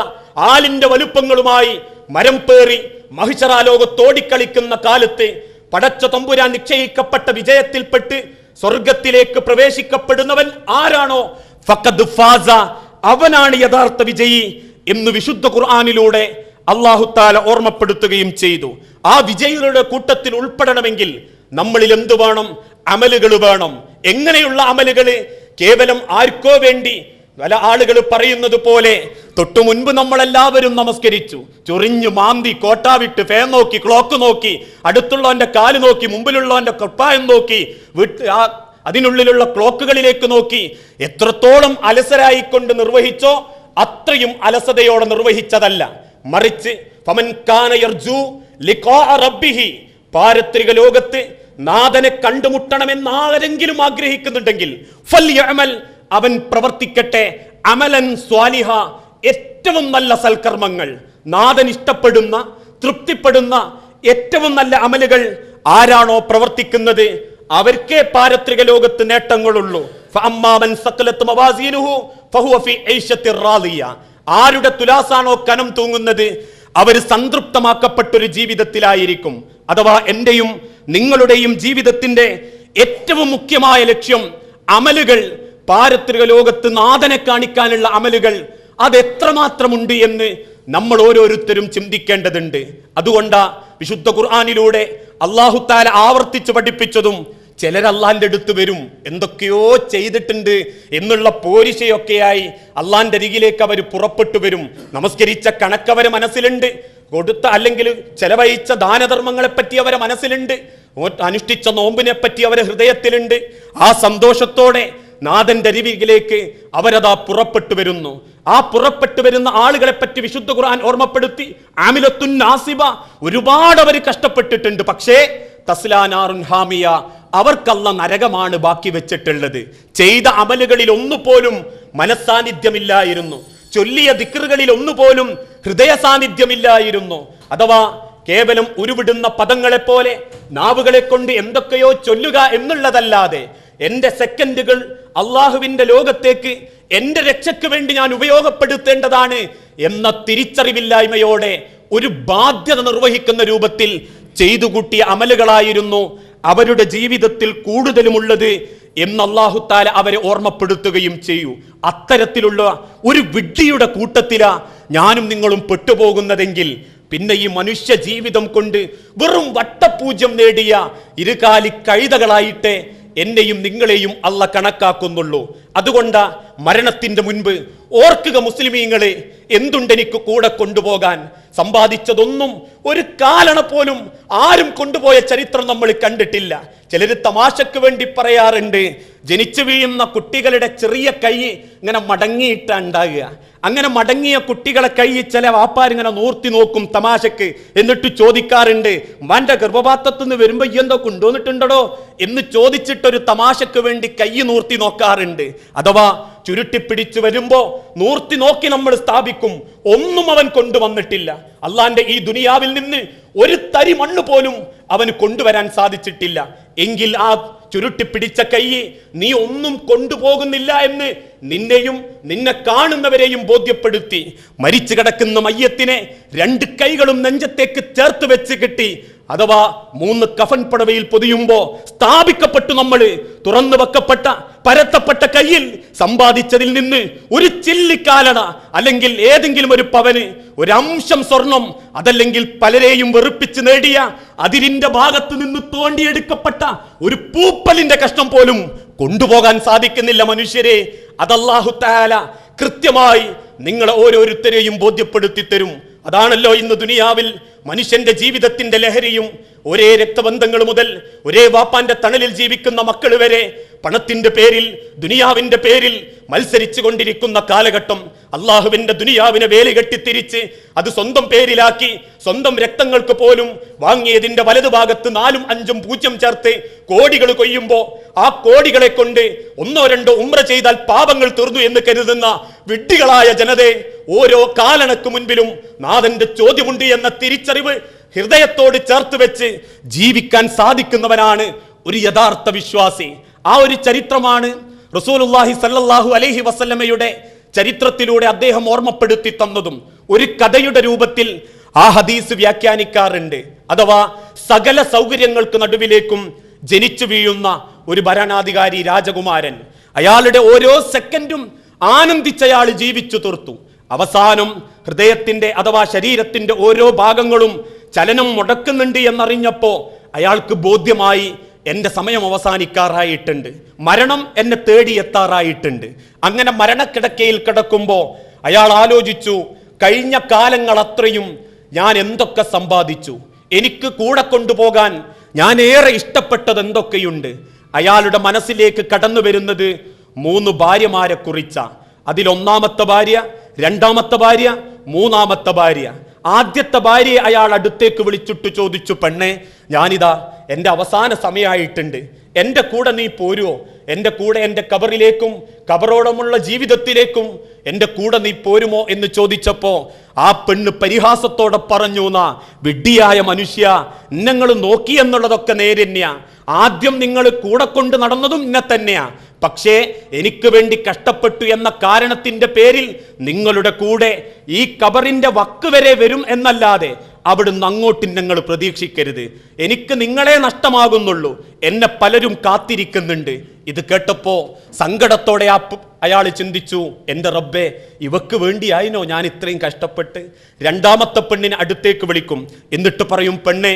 ആലിന്റെ വലുപ്പങ്ങളുമായി മരം പേറി മഹിശറ ലോകത്തോടിക്കളിക്കുന്ന കാലത്ത് പടച്ച തമ്പുരാൻ നിശ്ചയിക്കപ്പെട്ട വിജയത്തിൽപ്പെട്ട് സ്വർഗത്തിലേക്ക് പ്രവേശിക്കപ്പെടുന്നവൻ ആരാണോ ഫഖദ് ഫാസ, അവനാണ് യഥാർത്ഥ വിജയി എന്ന് വിശുദ്ധ ഖുർആനിലൂടെ അല്ലാഹു തആല ഓർമ്മപ്പെടുത്തുകയും ചെയ്തു. ആ വിജയികളുടെ കൂട്ടത്തിൽ ഉൾപ്പെടണമെങ്കിൽ നമ്മളിൽ എന്ത് വേണം? അമലുകൾ വേണം. എങ്ങനെയുള്ള അമലുകൾ? കേവലം ആർക്കോ വേണ്ടി പല ആളുകൾ പറയുന്നത് പോലെ തൊട്ടു മുൻപ് നമ്മളെല്ലാവരും നമസ്കരിച്ചു, ചൊറിഞ്ഞു മാന്തി കോട്ടാവിട്ട് ഫേൻ നോക്കി ക്ലോക്ക് നോക്കി അടുത്തുള്ളവന്റെ കാല് നോക്കി മുമ്പിലുള്ളവന്റെ കുപ്പായം നോക്കി അതിനുള്ളിലുള്ള ക്ലോക്കുകളിലേക്ക് നോക്കി എത്രത്തോളം അലസരായിക്കൊണ്ട് നിർവഹിച്ചോ അത്രയും അലസതയോടെ നിർവഹിച്ചതല്ല. മറിച്ച് ഫമൻ കാന യർജു ലിഖാ റബ്ബിഹി, പാരത്രിക ലോകത്ത് നാഥനെ കണ്ടുമുട്ടണമെന്ന് ആരെങ്കിലും ആഗ്രഹിക്കുന്നുണ്ടെങ്കിൽ ഫൽയഅമൽ, അവൻ പ്രവർത്തിക്കട്ടെ അമലൻ സ്വാലിഹ, ഏറ്റവും നല്ല സൽക്കർമ്മങ്ങൾ, നാഥൻ ഇഷ്ടപ്പെടുന്ന തൃപ്തിപ്പെടുന്ന ഏറ്റവും നല്ല അമലുകൾ ആരാണോ പ്രവർത്തിക്കുന്നത് അവർക്കേ പാരത്രിക ലോകത്ത് നേട്ടങ്ങളുള്ളൂ. ഫഅമ്മാമൻ സഖലത് മവാസീനുഹു ഫഹുവ ഫീ ഐശത്തിർ റാദിയ, ആരുടെ തുലാസാണോ കനം തൂങ്ങുന്നത് അവർ സംതൃപ്തമാക്കപ്പെട്ടൊരു ജീവിതത്തിലായിരിക്കും. അഥവാ എന്റെയും നിങ്ങളുടെയും ജീവിതത്തിന്റെ ഏറ്റവും മുഖ്യമായ ലക്ഷ്യം അമലുകൾ, പാരത്രിക ലോകത്ത് നാഥനെ കാണിക്കാനുള്ള അമലുകൾ അതെത്രമാത്രമുണ്ട് എന്ന് നമ്മൾ ഓരോരുത്തരും ചിന്തിക്കേണ്ടതുണ്ട്. അതുകൊണ്ടാ വിശുദ്ധ ഖുർആനിലൂടെ അല്ലാഹു തആല ആവർത്തിച്ച് പഠിപ്പിച്ചതും ചിലർ അള്ളാന്റെ അടുത്ത് വരും, എന്തൊക്കെയോ ചെയ്തിട്ടുണ്ട് എന്നുള്ള പോരിശയൊക്കെയായി അള്ളാന്റെ അരികിലേക്ക് അവർ പുറപ്പെട്ടു വരും. നമസ്കരിച്ച കണക്കവരെ മനസ്സിലുണ്ട്, കൊടുത്ത അല്ലെങ്കിൽ ചെലവഴിച്ച ദാനധർമ്മങ്ങളെ പറ്റി അവരെ മനസ്സിലുണ്ട്, അനുഷ്ഠിച്ച നോമ്പിനെ പറ്റി അവരെ ഹൃദയത്തിലുണ്ട്. ആ സന്തോഷത്തോടെ നാഥന്റെ അരികിലേക്ക് അവരതാ പുറപ്പെട്ടു വരുന്നു. ആ പുറപ്പെട്ടു വരുന്ന ആളുകളെ പറ്റി വിശുദ്ധ ഖുർആൻ ഓർമ്മപ്പെടുത്തി, ആമിലത്തുൻ നാസിബ, ഒരുപാട് അവർ കഷ്ടപ്പെട്ടിട്ടുണ്ട്. പക്ഷേ തസ്ലാ നാറുൻ ഹാമിയ, അവർക്കല്ല നരകമാണ് ബാക്കി വെച്ചിട്ടുള്ളത്. ചെയ്ത അമലുകളിൽ ഒന്നുപോലും മനസ്സാന്നിധ്യമില്ലായിരുന്നു, ചൊല്ലിയ ദിക്റുകളിൽ ഒന്നുപോലും ഹൃദയ സാന്നിധ്യമില്ലായിരുന്നു. അഥവാ കേവലം ഉരുവിടുന്ന പദങ്ങളെപ്പോലെ നാവുകളെ കൊണ്ട് എന്തൊക്കെയോ ചൊല്ലുക എന്നുള്ളതല്ലാതെ എന്റെ സെക്കൻഡുകൾ അള്ളാഹുവിന്റെ ലോകത്തേക്ക് എന്റെ രക്ഷയ്ക്ക് വേണ്ടി ഞാൻ ഉപയോഗപ്പെടുത്തേണ്ടതാണ് എന്ന തിരിച്ചറിവില്ലായ്മയോടെ ഒരു ബാധ്യത നിർവഹിക്കുന്ന രൂപത്തിൽ ചെയ്തുകൂട്ടിയ അമലുകളായിരുന്നു അവരുടെ ജീവിതത്തിൽ കൂടുതലുമുള്ളത് എന്ന് അല്ലാഹു തആല അവരെ ഓർമ്മപ്പെടുത്തുകയും ചെയ്യൂ. അത്തരത്തിലുള്ള ഒരു വിഡ്ഢിയുടെ കൂട്ടത്തിലാ ഞാനും നിങ്ങളും പെട്ടുപോകുന്നതെങ്കിൽ പിന്നെ ഈ മനുഷ്യ ജീവിതം കൊണ്ട് വെറും വട്ടപൂജ്യം നേടിയ ഇരുകാലി കഴുതകളായിട്ട് എന്നെയും നിങ്ങളെയും അല്ല കണക്കാക്കുന്നുള്ളൂ. അതുകൊണ്ടാ മരണത്തിന്റെ മുൻപ് ഓർക്കുക മുസ്ലിമീങ്ങളെ, എന്തുണ്ടെനിക്ക് കൂടെ കൊണ്ടുപോകാൻ? സമ്പാദിച്ചതൊന്നും ഒരു കാലണ പോലും ആരും കൊണ്ടുപോയ ചരിത്രം നമ്മൾ കണ്ടിട്ടില്ല. ചിലര് തമാശക്ക് വേണ്ടി പറയാറുണ്ട്, ജനിച്ചു വീഴുന്ന കുട്ടികളുടെ ചെറിയ കൈ ഇങ്ങനെ മടങ്ങിയിട്ടാ ഉണ്ടാകുക. അങ്ങനെ മടങ്ങിയ കുട്ടികളെ കൈ ചില വാപ്പാരിങ്ങനെ നോർത്തി നോക്കും തമാശക്ക്. എന്നിട്ട് ചോദിക്കാറുണ്ട്, മാന്റെ ഗർഭപാത്രത്തിൽ നിന്ന് വരുമ്പോ ഈ എന്തോ കൊണ്ടുവന്നിട്ടുണ്ടോ എന്ന് ചോദിച്ചിട്ടൊരു തമാശക്ക് വേണ്ടി കൈ നൂർത്തി നോക്കാറുണ്ട്. അഥവാ ചുരുട്ടിപ്പിടിച്ചു വരുമ്പോ നൂർത്തി നോക്കി നമ്മൾ സ്ഥാപിക്കും, ഒന്നും അവൻ കൊണ്ടുവന്നിട്ടില്ല. അള്ളാന്റെ ഈ ദുനിയാവിൽ നിന്ന് ഒരു തരി മണ്ണ് പോലും അവന് കൊണ്ടുവരാൻ സാധിച്ചിട്ടില്ല. എങ്കിൽ ആ ചുരുട്ടിപ്പിടിച്ച കൈ നീ ഒന്നും കൊണ്ടുപോകുന്നില്ല എന്ന് നിന്നെയും നിന്നെ കാണുന്നവരെയും ബോധ്യപ്പെടുത്തി മരിച്ചു കിടക്കുന്ന മയ്യത്തിനെ 2 കൈകളും നെഞ്ചത്തേക്ക് ചേർത്ത് വെച്ച് കെട്ടി, അഥവാ 3 കഫൻ പടവയിൽ പൊതിയുമ്പോ സ്ഥാപിക്കപ്പെട്ടു നമ്മൾ തുറന്നു വെക്കപ്പെട്ട പരത്തപ്പെട്ട കയ്യിൽ സമ്പാദിച്ചതിൽ നിന്ന് ഒരു ചില്ലിക്കാലട അല്ലെങ്കിൽ ഏതെങ്കിലും ഒരു പവന്, ഒരു അംശം സ്വർണം, അതല്ലെങ്കിൽ പലരെയും വെറുപ്പിച്ച് നേടിയ അതിരിന്റെ ഭാഗത്ത് നിന്ന് തോണ്ടിയെടുക്കപ്പെട്ട ഒരു പൂപ്പലിന്റെ കഷ്ണം പോലും കൊണ്ടുപോകാൻ സാധിക്കുന്നില്ല മനുഷ്യരെ. അത് അല്ലാഹു തആല കൃത്യമായി നിങ്ങളെ ഓരോരുത്തരെയും ബോധ്യപ്പെടുത്തി തരും. അതാണല്ലോ ഇന്ന് ദുനിയാവിൽ മനുഷ്യന്റെ ജീവിതത്തിന്റെ ലഹരിയും. ഒരേ രക്തബന്ധങ്ങൾ മുതൽ ഒരേ വാപ്പാന്റെ തണലിൽ ജീവിക്കുന്ന മക്കൾ വരെ പണത്തിന്റെ പേരിൽ, ദുനിയാവിന്റെ പേരിൽ മത്സരിച്ചു കൊണ്ടിരിക്കുന്ന കാലഘട്ടം. അള്ളാഹുവിന്റെ ദുനിയാവിനെ വേലി കെട്ടിത്തിരിച്ച് അത് സ്വന്തം പേരിലാക്കി സ്വന്തം രക്തങ്ങൾക്ക് പോലും വാങ്ങിയതിന്റെ വലതുഭാഗത്ത് 4ഉം 5ഉം 0 ചേർത്ത് കോടികൾ കൊയ്യുമ്പോ ആ കോടികളെ കൊണ്ട് 1ഓ 2ഓ ഉംറ ചെയ്താൽ പാപങ്ങൾ തീർന്നു എന്ന് കരുതുന്ന വിഡ്ഢികളായ ജനതയെ ഓരോ കാലണക്ക് മുൻപിലും നാഥന്റെ ചോദ്യമുണ്ട് എന്ന തിരിച്ചറിവ് ഹൃദയത്തോട് ചേർത്ത് വെച്ച് ജീവിക്കാൻ സാധിക്കുന്നവനാണ് ഒരു യഥാർത്ഥ വിശ്വാസി. ആ ഒരു ചരിത്രമാണ് റസൂലുള്ളാഹി സ്വല്ലല്ലാഹു അലൈഹി വസല്ലമയുടെ ചരിത്രത്തിലൂടെ അദ്ദേഹം ഓർമ്മപ്പെടുത്തി തന്നതും. ഒരു കഥയുടെ രൂപത്തിൽ ആ ഹദീസ് വ്യാഖ്യാനിക്കാറുണ്ട്. അഥവാ സകല സൗകര്യങ്ങൾക്ക് നടുവിലേക്കും ജനിച്ചു വീഴുന്ന ഒരു ഭരണാധികാരി രാജകുമാരൻ, അയാളുടെ ഓരോ സെക്കൻഡും ആനന്ദിച്ചയാൾ ജീവിച്ചു തീർത്തു. അവസാനം ഹൃദയത്തിന്റെ അഥവാ ശരീരത്തിന്റെ ഓരോ ഭാഗങ്ങളും ചലനം മുടക്കുന്നുണ്ട് എന്നറിഞ്ഞപ്പോ അയാൾക്ക് ബോധ്യമായി, എന്റെ സമയം അവസാനിക്കാറായിട്ടുണ്ട്, മരണം എന്നെ തേടിയെത്താറായിട്ടുണ്ട്. അങ്ങനെ മരണക്കിടക്കയിൽ കിടക്കുമ്പോ അയാൾ ആലോചിച്ചു, കഴിഞ്ഞ കാലങ്ങൾ അത്രയും ഞാൻ എന്തൊക്കെ സമ്പാദിച്ചു, എനിക്ക് കൂടെ കൊണ്ടുപോകാൻ ഞാൻ ഏറെ ഇഷ്ടപ്പെട്ടത് എന്തൊക്കെയുണ്ട്. അയാളുടെ മനസ്സിലേക്ക് കടന്നു വരുന്നത് 3 ഭാര്യമാരെ കുറിച്ച. അതിലൊന്നാമത്തെ ഭാര്യ, രണ്ടാമത്തെ ഭാര്യ, മൂന്നാമത്തെ ഭാര്യ. ആദ്യത്തെ ഭാര്യയെ അയാൾ അടുത്തേക്ക് വിളിച്ചിട്ട് ചോദിച്ചു, പെണ്ണെ, ഞാനിതാ എൻ്റെ അവസാന സമയമായിട്ടുണ്ട്, എൻ്റെ കൂടെ നീ പോരുമോ? എൻ്റെ കൂടെ എൻ്റെ കബറിലേക്കും കബറോടമുള്ള ജീവിതത്തിലേക്കും എൻ്റെ കൂടെ നീ പോരുമോ എന്ന് ചോദിച്ചപ്പോ ആ പെണ്ണ് പരിഹാസത്തോടെ പറഞ്ഞു, വിഡ്ഢിയായ മനുഷ്യ, നിങ്ങൾ നോക്കി എന്നുള്ളതൊക്കെ നേരെന്നെയാ, ആദ്യം നിങ്ങൾ കൂടെ കൊണ്ട് നടന്നതും ഇന്നെ തന്നെയാ, പക്ഷേ എനിക്ക് വേണ്ടി കഷ്ടപ്പെട്ടു എന്ന കാരണത്തിന്റെ പേരിൽ നിങ്ങളുടെ കൂടെ ഈ കബറിന്റെ വക്ക് വരെ വരും എന്നല്ലാതെ അവിടുന്ന് അങ്ങോട്ട് നിങ്ങൾ പ്രതീക്ഷിക്കരുത്. എനിക്ക് നിങ്ങളെ നഷ്ടമാകുന്നുള്ളൂ, എന്നെ പലരും കാത്തിരിക്കുന്നുണ്ട്. ഇത് കേട്ടപ്പോ സങ്കടത്തോടെ അയാൾ ചിന്തിച്ചു, എൻ്റെ റബ്ബേ, ഇവക്ക് വേണ്ടിയായിനോ ഞാൻ ഇത്രയും കഷ്ടപ്പെട്ട്? രണ്ടാമത്തെ പെണ്ണിനെ അടുത്തേക്ക് വിളിക്കും. എന്നിട്ട് പറയും, പെണ്ണെ,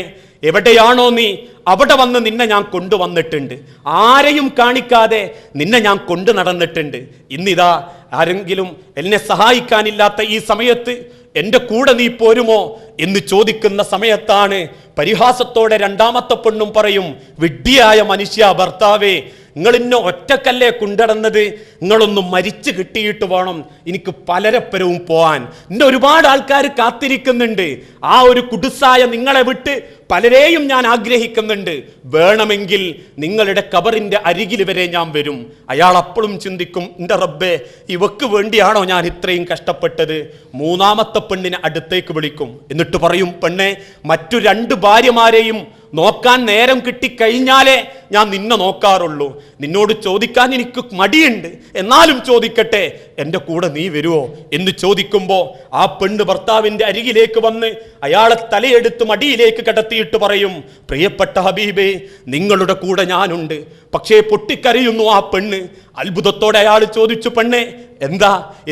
എവിടെയാണോ നീ, അവിടെ വന്ന് നിന്നെ ഞാൻ കൊണ്ടുവന്നിട്ടുണ്ട്, ആരെയും കാണിക്കാതെ നിന്നെ ഞാൻ കൊണ്ടു നടന്നിട്ടുണ്ട്. ഇന്നിതാ ആരെങ്കിലും എന്നെ സഹായിക്കാനില്ലാത്ത ഈ സമയത്ത് എൻ്റെ കൂടെ നീ പോരുമോ എന്ന് ചോദിക്കുന്ന സമയത്താണ് പരിഹാസത്തോടെ രണ്ടാമത്തെ പെണ്ണും പറയും, വിഡ്ഢിയായ മനുഷ്യ ഭർത്താവേ, നിങ്ങൾ ഇന്നെ ഒറ്റക്കല്ലേ കൊണ്ടുനടന്നത്, നിങ്ങളൊന്ന് മരിച്ചു കിട്ടിയിട്ട് വേണം എനിക്ക് പലരപ്പരവും പോവാൻ. ഇന്നെ ഒരുപാട് ആൾക്കാർ കാത്തിരിക്കുന്നുണ്ട്. ആ ഒരു കുടുസായ നിങ്ങളെ വിട്ട് പലരെയും ഞാൻ ആഗ്രഹിക്കുന്നുണ്ട്. വേണമെങ്കിൽ നിങ്ങളുടെ ഖബറിന്റെ അരികിൽ വരെ ഞാൻ വരും. അയാൾ അപ്പോഴും ചിന്തിക്കും, എൻ്റെ റബ്ബേ, ഇവക്ക് വേണ്ടിയാണോ ഞാൻ ഇത്രയും കഷ്ടപ്പെട്ടത്? മൂന്നാമത്തെ പെണ്ണിനെ അടുത്തേക്ക് വിളിക്കും. എന്നിട്ട് പറയും, പെണ്ണെ, മറ്റു 2 ഭാര്യമാരെയും നോക്കാൻ നേരം കിട്ടിക്കഴിഞ്ഞാലേ ഞാൻ നിന്നെ നോക്കാറുള്ളൂ. നിന്നോട് ചോദിക്കാൻ എനിക്ക് മടിയുണ്ട്, എന്നാലും ചോദിക്കട്ടെ, എൻ്റെ കൂടെ നീ വരുമോ എന്ന് ചോദിക്കുമ്പോൾ ആ പെണ്ണ് ഭർത്താവിൻ്റെ അരികിലേക്ക് വന്ന് അയാളെ തലയെടുത്ത് മടിയിലേക്ക് കിടത്തിയിട്ട് പറയും, പ്രിയപ്പെട്ട ഹബീബേ, നിങ്ങളുടെ കൂടെ ഞാനുണ്ട്. പക്ഷേ പൊട്ടിക്കരയുന്നു ആ പെണ്ണ്. അത്ഭുതത്തോടെ അയാൾ ചോദിച്ചു, പെണ്ണെ,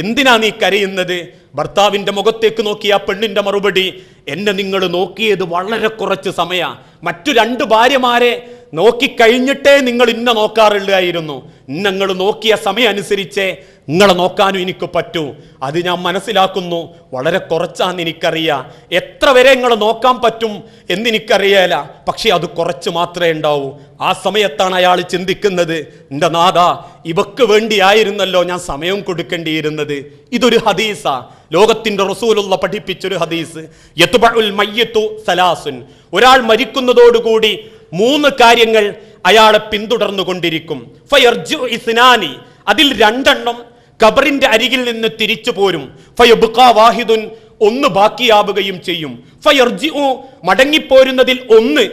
എന്തിനാ നീ കരയുന്നത്? ഭർത്താവിന്റെ മുഖത്തേക്ക് നോക്കിയ ആ പെണ്ണിന്റെ മറുപടി, എന്നെ നിങ്ങൾ നോക്കിയത് വളരെ കുറച്ച് സമയ, മറ്റു 2 ഭാര്യമാരെ നോക്കിക്കഴിഞ്ഞിട്ടേ നിങ്ങൾ ഇന്നെ നോക്കാറുള്ളായിരുന്നു. നിങ്ങൾ നോക്കിയ സമയം അനുസരിച്ചേ നിങ്ങളെ നോക്കാനും എനിക്ക് പറ്റൂ. അത് ഞാൻ മനസ്സിലാക്കുന്നു. വളരെ കുറച്ചാന്ന് എനിക്കറിയാം. എത്ര വരെ നിങ്ങളെ നോക്കാൻ പറ്റും എന്നെനിക്കറിയാല, പക്ഷെ അത് കുറച്ച് മാത്രമേ ഉണ്ടാവൂ. ആ സമയത്താണ് അയാൾ ചിന്തിക്കുന്നത്, എൻ്റെ നാഥ, ഇവക്ക് വേണ്ടിയായിരുന്നല്ലോ ഞാൻ സമയം കൊടുക്കേണ്ടിയിരുന്നത്. ഇതൊരു ഹദീസാ, ലോകത്തിന്റെ റസൂലുള്ള പഠിപ്പിച്ചൊരു ഹദീസ്. യത്ബഉൽ മയ്യിതു സലാസുൻ, ഒരാൾ മരിക്കുന്നതോടുകൂടി 3 കാര്യങ്ങൾ അയാളെ പിന്തുടർന്നു കൊണ്ടിരിക്കും. ഫയർജിഉ ഇസ്നാനി, അതിൽ 2 ഖബറിന്റെ അരികിൽ നിന്ന് തിരിച്ചു പോരും. ഫയബ്ഖാ വാഹിദുൻ, 1 ബാക്കിയാവുകയും ചെയ്യും. ഫയർജിഉ, മടങ്ങിപ്പോരുന്നതിൽ 1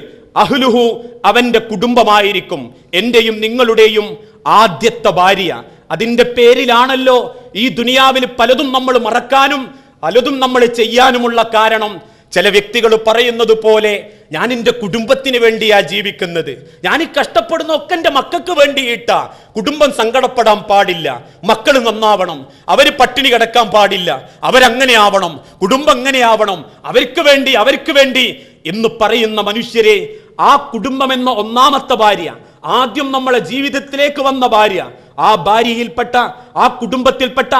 അഹ്ലുഹു, അവന്റെ കുടുംബമായിരിക്കും. എന്റെയും നിങ്ങളുടെയും ആദ്യത്തെ ഭാര്യ. അതിന്റെ പേരിലാണല്ലോ ഈ ദുനിയാവിൽ പലതും നമ്മൾ മറക്കാനും പലതും നമ്മൾ ചെയ്യാനുമുള്ള കാരണം. ചില വ്യക്തികൾ പറയുന്നത് പോലെ, ഞാൻ എൻ്റെ കുടുംബത്തിന് വേണ്ടിയാ ജീവിക്കുന്നത്, ഞാൻ ഈ കഷ്ടപ്പെടുന്ന ഒക്കെ എൻ്റെ മക്കൾക്ക് വേണ്ടിയിട്ടാ. കുടുംബം സങ്കടപ്പെടാൻ പാടില്ല, മക്കൾ നന്നാവണം, അവർ പട്ടിണി കിടക്കാൻ പാടില്ല, അവരങ്ങനെ ആവണം, കുടുംബം അങ്ങനെ ആവണം, അവർക്ക് വേണ്ടി എന്ന് പറയുന്ന മനുഷ്യരെ, ആ കുടുംബം എന്ന 1ാമത്തെ ഭാര്യ, ആദ്യം നമ്മളെ ജീവിതത്തിലേക്ക് വന്ന ഭാര്യ, ആ ഭാര്യയിൽപ്പെട്ട, ആ കുടുംബത്തിൽപ്പെട്ട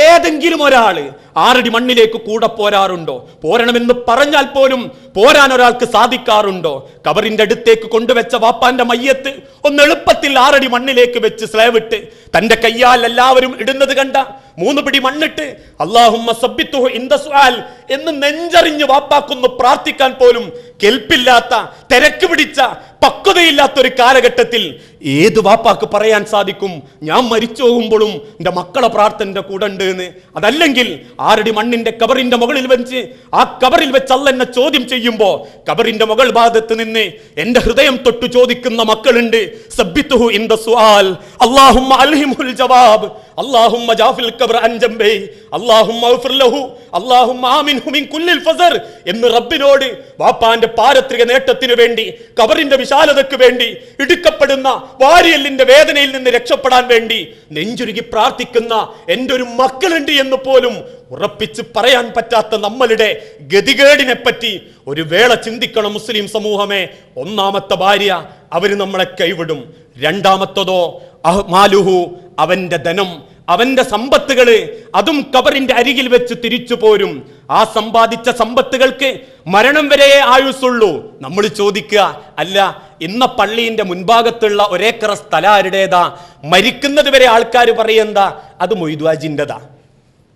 ഏതെങ്കിലും ഒരാള് 6 അടി മണ്ണിലേക്ക് കൂടെ പോരാറുണ്ടോ? പോരണമെന്ന് പറഞ്ഞാൽ പോലും പോരാൻ ഒരാൾക്ക് സാധിക്കാറുണ്ടോ? ഖബറിന്റെ അടുത്തേക്ക് കൊണ്ടുവച്ച വാപ്പാന്റെ മയ്യത്ത് ഒന്ന് എളുപ്പത്തിൽ 6 അടി മണ്ണിലേക്ക് വെച്ച് സ്ലേവിട്ട് തന്റെ കയ്യാൽ എല്ലാവരും ഇടുന്നത് കണ്ട 3 പിടി മണ്ണിട്ട് അല്ലാഹുമ്മ സബ്ബിത്തുഹു ഇൻദ സുആൽ എന്ന് നെഞ്ചറിഞ്ഞ് വാപ്പാക്കൊന്ന് പ്രാർത്ഥിക്കാൻ പോലും കെൽപ്പില്ലാത്ത, തിരക്ക് പിടിച്ച, പക്വതയില്ലാത്ത ഒരു കാലഘട്ടത്തിൽ ഏത് വാപ്പാക്ക് പറയാൻ സാധിക്കും, ഞാൻ മരിച്ചു പോകുമ്പോഴും എൻ്റെ മക്കളെ പ്രാർത്ഥനയുടെ കൂടെ ഉണ്ട് എന്ന്? അതല്ലെങ്കിൽ 6 അടി മണ്ണിന്റെ ഖബറിന്റെ മുകളിൽ വെച്ച്, ആ ഖബറിൽ വെച്ച് അല്ലാഹ് എന്നെ ചോദ്യം ചെയ്യുമ്പോ ഖബറിന്റെ മുകൾ ഭാഗത്ത് നിന്ന് എന്റെ ഹൃദയം തൊട്ട് ചോദിക്കുന്ന മക്കളുണ്ട്, സബ്ബിത്തുഹു ഇൻദ സുആൽ, അല്ലാഹുമ്മ അൽഹിമുൽ ജവാബ്, അല്ലാഹുമ്മ ജാഫിൽ ഖബ്ർ അൻ ജംബൈ, അല്ലാഹുമ്മ ഗ്ഫിർ ലഹു, അല്ലാഹുമ്മ ആമിൻഹു മിൻ കുല്ലിൽ ഫസർ എന്ന് റബ്ബിനോട് വാപ്പാന്റെ പാരത്രിക നേട്ടത്തിന് വേണ്ടി, ഖബറിന്റെ വിശാലതയ്ക്ക് വേണ്ടി, ഇടുക്കപ്പെടുന്ന വാരിയലിന്റെ വേദനയിൽ നിന്ന് രക്ഷപ്പെടാൻ വേണ്ടി നെഞ്ചുരുകി പ്രാർത്ഥിക്കുന്ന എൻ്റെ ഒരു മക്കളുണ്ട് എന്ന് പോലും ഉറപ്പിച്ച് പറയാൻ പറ്റാത്ത നമ്മളുടെ ഗതികേടിനെ പറ്റി ഒരു വേള ചിന്തിക്കണം മുസ്ലിം സമൂഹമേ. 1ാമത്തെ ഭാര്യ, അവര് നമ്മളെ കൈവിടും. 2ാമത്തതോ മാലുഹു, അവന്റെ ധനം, അവന്റെ സമ്പത്തുകള്, അതും ഖബറിന്റെ അരികിൽ വെച്ച് തിരിച്ചു പോരും. ആ സമ്പാദിച്ച സമ്പത്തുകൾക്ക് മരണം വരെ ആയുസുള്ളൂ. നമ്മൾ ചോദിക്കുക, അല്ല, ഇന്ന പള്ളിന്റെ മുൻഭാഗത്തുള്ള 1 ഏക്കർ സ്ഥലം ആരുടേതാ? മരിക്കുന്നത് വരെ ആൾക്കാർ പറയെന്താ, അത് മൊയ്തുവാജിൻ്റെതാ,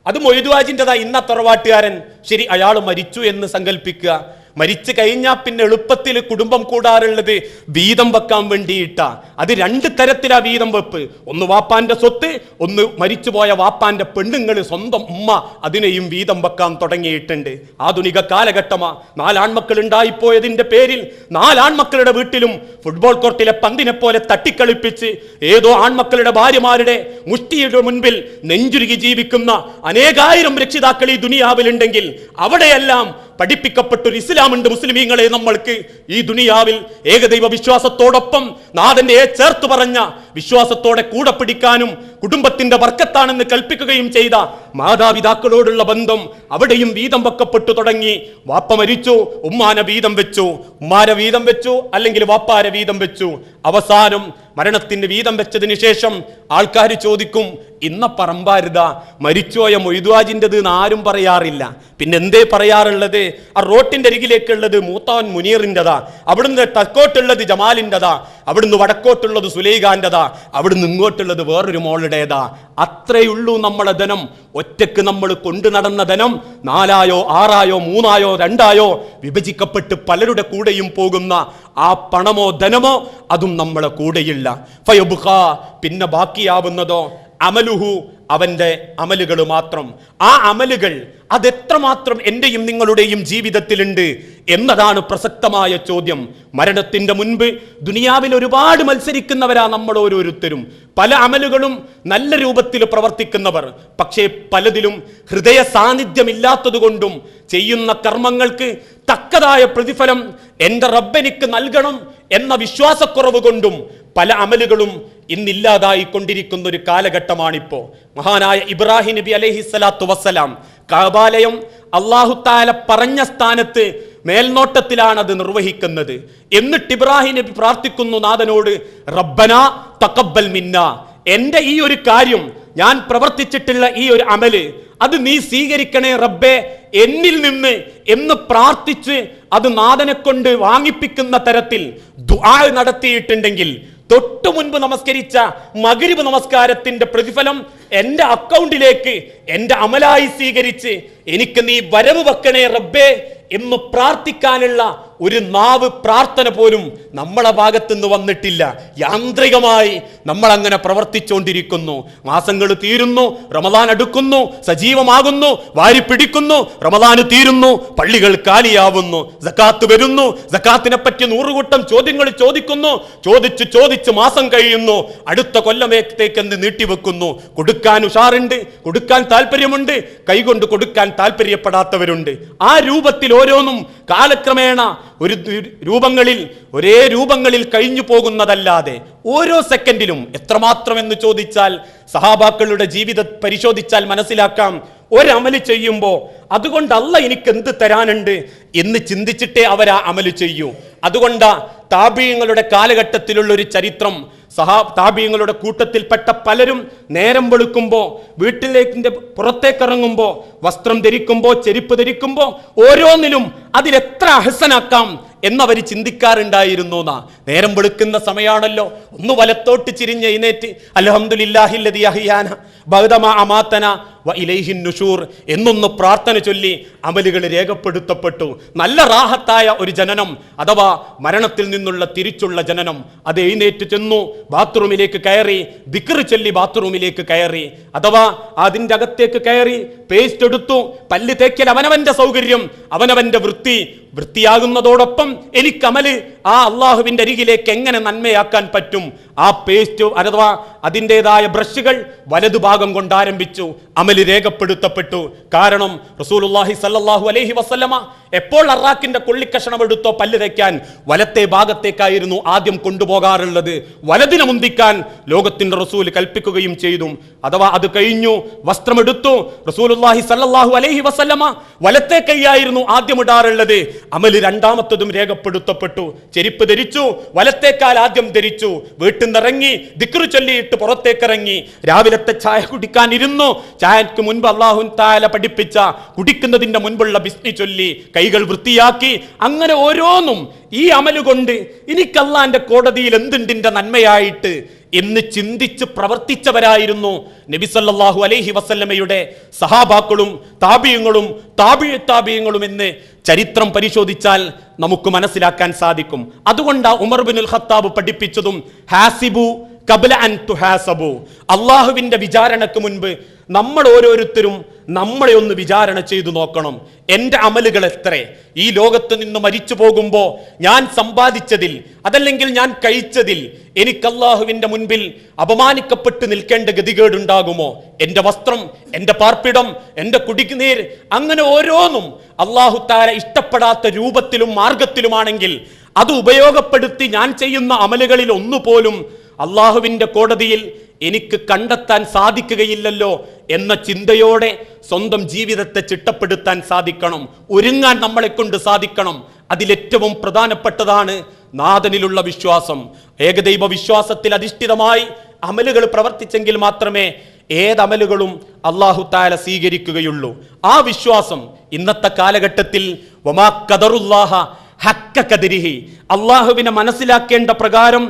അത് മൊയ്തുവാജിൻ്റെതാ. ഇന്ന തറവാട്ടുകാരൻ, ശരി, അയാൾ മരിച്ചു എന്ന് സങ്കല്പിക്കുക. മരിച്ചു കഴിഞ്ഞാൽ പിന്നെ എളുപ്പത്തിൽ കുടുംബം കൂടാറുള്ളത് വീതം വെക്കാൻ വേണ്ടിയിട്ടാ. അത് 2 തരത്തിലാ വീതം വെപ്പ്. ഒന്ന് വാപ്പാന്റെ സ്വത്ത്, ഒന്ന് മരിച്ചുപോയ വാപ്പാന്റെ പെണ്ണുങ്ങൾ, സ്വന്തം ഉമ്മ, അതിനെയും വീതം വെക്കാൻ തുടങ്ങിയിട്ടുണ്ട്. ആധുനിക കാലഘട്ടമാ. 4 ആൺമക്കൾ ഉണ്ടായിപ്പോയതിന്റെ പേരിൽ 4 ആൺമക്കളുടെ വീട്ടിലും ഫുട്ബോൾ കോർട്ടിലെ പന്തിനെ പോലെ തട്ടിക്കളിപ്പിച്ച് ഏതോ ആൺമക്കളുടെ ഭാര്യമാരുടെ മുഷ്ടിയുടെ മുൻപിൽ നെഞ്ചുരുകി ജീവിക്കുന്ന അനേകായിരം രക്ഷിതാക്കൾ ഈ ദുനിയാവിലുണ്ടെങ്കിൽ അവിടെയെല്ലാം പഠിപ്പിക്കപ്പെട്ടൊരു ഇസ്ലാമുണ്ട് മുസ്ലിമീങ്ങളെ. നമ്മൾക്ക് ഈ ദുനിയാവിൽ ഏകദൈവ വിശ്വാസത്തോടൊപ്പം നാഥന്റെ ചേർത്ത് പറഞ്ഞ വിശ്വാസത്തോടെ കൂടെ പിടിക്കാനും കുടുംബത്തിന്റെ ബർക്കത്താണെന്ന് കൽപ്പിക്കുകയും ചെയ്ത മാതാപിതാക്കളോടുള്ള ബന്ധം അവിടെയും വീതം വെക്കപ്പെട്ടു തുടങ്ങി. വാപ്പ മരിച്ചു, ഉമ്മാനെ വീതം വെച്ചു, ഉമ്മാരെ വീതം വെച്ചു, അല്ലെങ്കിൽ വാപ്പാരെ വീതം വെച്ചു. അവസാനം മരണത്തിന് വീതം വെച്ചതിന് ശേഷം ആൾക്കാർ ചോദിക്കും, ഇന്ന പറമ്പാരുതാ, മരിച്ചുപോയ മൊയ്തുവാജിൻ്റെത് എന്ന് ആരും പറയാറില്ല. പിന്നെ എന്തേ പറയാറുള്ളത്? ആ റോട്ടിന്റെ അരികിലേക്കുള്ളത് മൂത്താൻ മുനീറിൻ്റെതാ, അവിടുന്ന് തെക്കോട്ടുള്ളത് ജമാലിൻ്റെതാ, അവിടുന്ന് വടക്കോട്ടുള്ളത് സുലൈഖാൻ്റെതാ, അവിടുന്ന് ഇങ്ങോട്ടുള്ളത് വേറൊരു മോളുടേതാ. അത്രയുള്ളൂ നമ്മളെ ധനം. ഒറ്റക്ക് നമ്മൾ കൊണ്ടു നടന്ന ധനം 4 6 3 2 വിഭജിക്കപ്പെട്ട് പലരുടെ കൂടെയും പോകുന്ന ആ പണമോ ധനമോ അതും നമ്മളെ കൂടെയില്ല. ഫയബ്ഖാ, പിന്നെ ബാക്കിയാവുന്നതോ അമലുഹു, അവന്റെ അമലുകൾ മാത്രം. ആ അമലുകൾ അതെത്രമാത്രം എന്റെയും നിങ്ങളുടെയും ജീവിതത്തിലുണ്ട് എന്നതാണ് പ്രസക്തമായ ചോദ്യം. മരണത്തിന്റെ മുൻപ് ദുനിയാവിൽ ഒരുപാട് മത്സരിക്കുന്നവരാ നമ്മൾ ഓരോരുത്തരും. പല അമലുകളും നല്ല രൂപത്തിൽ പ്രവർത്തിക്കുന്നവർ, പക്ഷേ പലതിലും ഹൃദയ സാന്നിധ്യമില്ലാത്തതുകൊണ്ടും ചെയ്യുന്ന കർമ്മങ്ങൾക്ക് തക്കതായ പ്രതിഫലം എന്റെ റബ്ബെനിക്ക് നൽകണം എന്ന വിശ്വാസക്കുറവ് കൊണ്ടും പല അമലുകളും ഇന്നില്ലാതായി കൊണ്ടിരിക്കുന്ന ഒരു കാലഘട്ടമാണിപ്പോ. മഹാനായ ഇബ്രാഹിം നബി അലൈഹിസ്സലാത്തു വസ്സലാം കഅബാലയം അല്ലാഹു തആല പറഞ്ഞ സ്ഥാനത്ത് മേൽനോട്ടത്തിലാണ് അത് നിർവഹിക്കുന്നത്. എന്നിട്ട് ഇബ്രാഹിം നബി പ്രാർത്ഥിക്കുന്നു നാഥനോട്, റബ്ബനാ തഖബ്ബൽ മിന്നാ, എന്റെ ഈ ഒരു കാര്യം, ഞാൻ പ്രവർത്തിച്ചിട്ടുള്ള ഈ ഒരു അമല് അത് നീ സ്വീകരിക്കണേ റബ്ബേ എന്നിൽ നിന്ന് എന്ന് പ്രാർത്ഥിച്ച് അത് നാഥനെ കൊണ്ട് വാങ്ങിപ്പിക്കുന്ന തരത്തിൽ ദുആ നടത്തിയിട്ടുണ്ടെങ്കിൽ തൊട്ടു മുൻപ് നമസ്കരിച്ച മഗ്രിബ് നമസ്കാരത്തിന്റെ പ്രതിഫലം എന്റെ അക്കൗണ്ടിലേക്ക് എന്റെ അമലായി സ്വീകരിച്ച് എനിക്ക് നീ വരവ് വെക്കണേ റബ്ബേ എന്ന് പ്രാർത്ഥിക്കാനുള്ള ഒരു നാവ് പ്രാർത്ഥന പോലും നമ്മളെ ഭാഗത്തുനിന്ന് വന്നിട്ടില്ല. യാന്ത്രികമായി നമ്മൾ അങ്ങനെ പ്രവർത്തിച്ചുകൊണ്ടിരിക്കുന്നു. മാസങ്ങൾ തീരുന്നു, റമദാൻ അടുക്കുന്നു, സജീവമാകുന്നു, വാരി പിടിക്കുന്നു, റമദാൻ തീരുന്നു, പള്ളികൾ കാലിയാവുന്നു, സക്കാത്ത് വരുന്നു, സക്കാത്തിനെ പറ്റി 100 കൂട്ടം ചോദ്യങ്ങൾ ചോദിക്കുന്നു, ചോദിച്ച് മാസം കഴിയുന്നു, അടുത്ത കൊല്ലമേത്തേക്കെന്ന് നീട്ടിവെക്കുന്നു. കൊടുക്കാൻ ഉഷാറുണ്ട്, കൊടുക്കാൻ താല്പര്യമുണ്ട്, കൈകൊണ്ട് കൊടുക്കാൻ താല്പര്യപ്പെടാത്തവരുണ്ട്. ആ രൂപത്തിൽ ഓരോന്നും കാലക്രമേണ ഒരേ രൂപങ്ങളിൽ കഴിഞ്ഞു പോകുന്നതല്ലാതെ ഓരോ സെക്കൻഡിലും എത്രമാത്രം എന്ന് ചോദിച്ചാൽ സഹാബാക്കളുടെ ജീവിതം പരിശോധിച്ചാൽ മനസ്സിലാക്കാം. ഒരമല് ചെയ്യുമ്പോൾ അതുകൊണ്ട് അല്ലാഹ് എനിക്ക് എന്ത് തരാനുണ്ട് എന്ന് ചിന്തിച്ചിട്ടേ അവർ ആ അമല് ചെയ്യൂ. അതുകൊണ്ടാ താബീങ്ങളുടെ കാലഘട്ടത്തിലുള്ള ഒരു ചരിത്രം, താബീങ്ങളുടെ കൂട്ടത്തിൽപ്പെട്ട പലരും നേരം വെളുക്കുമ്പോൾ, വീട്ടിലേക്ക് പുറത്തേക്കിറങ്ങുമ്പോൾ, വസ്ത്രം ധരിക്കുമ്പോൾ, ചെരുപ്പ് ധരിക്കുമ്പോൾ ഓരോന്നിലും അതിലെത്ര അഹ്സനാക്കാം എന്നവർ ചിന്തിക്കാറുണ്ടായിരുന്നു. നേരം വെളുക്കുന്ന സമയമാണല്ലോ, ഒന്ന് വലത്തോട്ട് ചിരിഞ്ഞ് എഴുന്നേറ്റ് അൽഹംദുലില്ലാഹില്ലദീ അഹ്യാനാ ബഅദ മാ അമാതനാ വ ഇലൈഹിൻ നുശൂർ എന്നൊന്ന് പ്രാർത്ഥന ചൊല്ലി അമലുകൾ രേഖപ്പെടുത്തപ്പെട്ടു. നല്ല റാഹത്തായ ഒരു ജനനം അഥവാ മരണത്തിൽ നിന്നുള്ള തിരിച്ചുള്ള ജനനം. അത് എഴുന്നേറ്റ് ചെന്നു, ബാത്റൂമിലേക്ക് കയറി, ദിക്ർ ചൊല്ലി ബാത്റൂമിലേക്ക് കയറി, അഥവാ അതിൻ്റെ അകത്തേക്ക് കയറി പേസ്റ്റ് എടുത്തു, പല്ല് തേക്കൽ അവനവന്റെ സൗകര്യം, അവനവന്റെ വൃത്തിയാകുന്നതോടൊപ്പം എനിക്ക് അമല് ആ അള്ളാഹുവിന്റെ അരികിലേക്ക് എങ്ങനെ നന്മയാക്കാൻ പറ്റും. ആ പേസ്റ്റ് അഥവാ അതിൻ്റെതായ ബ്രഷുകൾ വലതുഭാഗം കൊണ്ട് ആരംഭിച്ചു, അമല് രേഖപ്പെടുത്തപ്പെട്ടു. കാരണം റസൂലുള്ളാഹി സ്വല്ലല്ലാഹു അലൈഹി വസല്ലമ എപ്പോൾ അറാക്കിന്റെ കൊള്ളിക്കഷണം എടുത്തോ പല്ല് തേക്കാൻ വലത്തെ ഭാഗത്തേക്കായിരുന്നു ആദ്യം കൊണ്ടുപോകാറുള്ളത്. വലതിനെ മുന്തിക്കാൻ ലോകത്തിന്റെ റസൂൽ കൽപ്പിക്കുകയും ചെയ്തു. അഥവാ അത് കഴിഞ്ഞു, വസ്ത്രമെടുത്തു, റസൂലുള്ളാഹി സ്വല്ലല്ലാഹു അലൈഹി വസല്ലമ വലത്തെ കൈയായിരുന്നു ആദ്യം ഇടാറുള്ളത്. അമല് രണ്ടാമത്തതും രേഖപ്പെടുത്തപ്പെട്ടു. ചെരുപ്പ് ധരിച്ചു, വലത്തേക്കാൽ ആദ്യം ധരിച്ചു, വീട്ടിൽ നിന്നിറങ്ങി, ദിക്ർ ചൊല്ലിയിട്ട് പുറത്തേക്കിറങ്ങി, രാവിലത്തെ ചായ കുടിക്കാൻ ഇരുന്നു, ചായക്ക് മുൻപ് അല്ലാഹു തആല പഠിപ്പിച്ച കുടിക്കുന്നതിന്റെ മുൻപുള്ള ബിസ്മി ചൊല്ലി കൈകൾ വൃത്തിയാക്കി. അങ്ങനെ ഓരോന്നും ഈ അമല് കൊണ്ട് എനിക്ക് അല്ലാഹുവിന്റെ കോടതിയിൽ എന്തുണ്ടിന്റെ നന്മയായിട്ട് എന്ന് ചിന്തിച്ച് പ്രവർത്തിച്ചവരായിരുന്നു നബി സല്ലല്ലാഹു അലൈഹി വസല്ലമയുടെ സഹാബാക്കളും താബിഈങ്ങളും താബിഈങ്ങളും എന്ന് ചരിത്രം പരിശോധിച്ചാൽ നമുക്ക് മനസ്സിലാക്കാൻ സാധിക്കും. അതുകൊണ്ടാ ഉമർ ഇബ്നുൽ ഖത്താബ് പഠിപ്പിച്ചതും ഹാസിബു ഖബ്ല അൻ തുഹാസബു, അള്ളാഹുവിന്റെ വിചാരണക്ക് മുൻപ് നമ്മൾ ഓരോരുത്തരും നമ്മളെ ഒന്ന് വിചാരണ ചെയ്തു നോക്കണം. എൻ്റെ അമലുകൾ എത്ര? ഈ ലോകത്ത് നിന്ന് മരിച്ചു പോകുമ്പോൾ ഞാൻ സമ്പാദിച്ചതിൽ അതല്ലെങ്കിൽ ഞാൻ കഴിച്ചതിൽ എനിക്ക് അല്ലാഹുവിന്റെ മുൻപിൽ അപമാനിക്കപ്പെട്ട് നിൽക്കേണ്ട ഗതികേടുണ്ടാകുമോ? എൻ്റെ വസ്ത്രം, എൻ്റെ പാർപ്പിടം, എൻ്റെ കുടിക്കുന്നീർ, അങ്ങനെ ഓരോന്നും അല്ലാഹു തആല ഇഷ്ടപ്പെടാത്ത രൂപത്തിലും മാർഗത്തിലുമാണെങ്കിൽ അത് ഉപയോഗപ്പെടുത്തി ഞാൻ ചെയ്യുന്ന അമലുകളിൽ ഒന്നുപോലും അല്ലാഹുവിന്റെ കോടതിയിൽ എനിക്ക് കണ്ടെത്താൻ സാധിക്കുകയില്ലല്ലോ എന്ന ചിന്തയോടെ സ്വന്തം ജീവിതത്തെ ചിട്ടപ്പെടുത്താൻ സാധിക്കണം. ഒരുങ്ങാൻ നമ്മളെ കൊണ്ട് സാധിക്കണം. അതിലേറ്റവും പ്രധാനപ്പെട്ടതാണ് നാഥനിലുള്ള വിശ്വാസം. ഏകദൈവ വിശ്വാസത്തിൽ അധിഷ്ഠിതമായി അമലുകൾ പ്രവർത്തിച്ചെങ്കിൽ മാത്രമേ ഏതമലുകളും അല്ലാഹു തആല സ്വീകരിക്കുകയുള്ളൂ. ആ വിശ്വാസം ഇന്നത്തെ കാലഘട്ടത്തിൽ വമാ ഖദറുല്ലാഹ ഹക്ക ഖദരിഹി, അല്ലാഹുവിനെ മനസ്സിലാക്കേണ്ട പ്രകാരം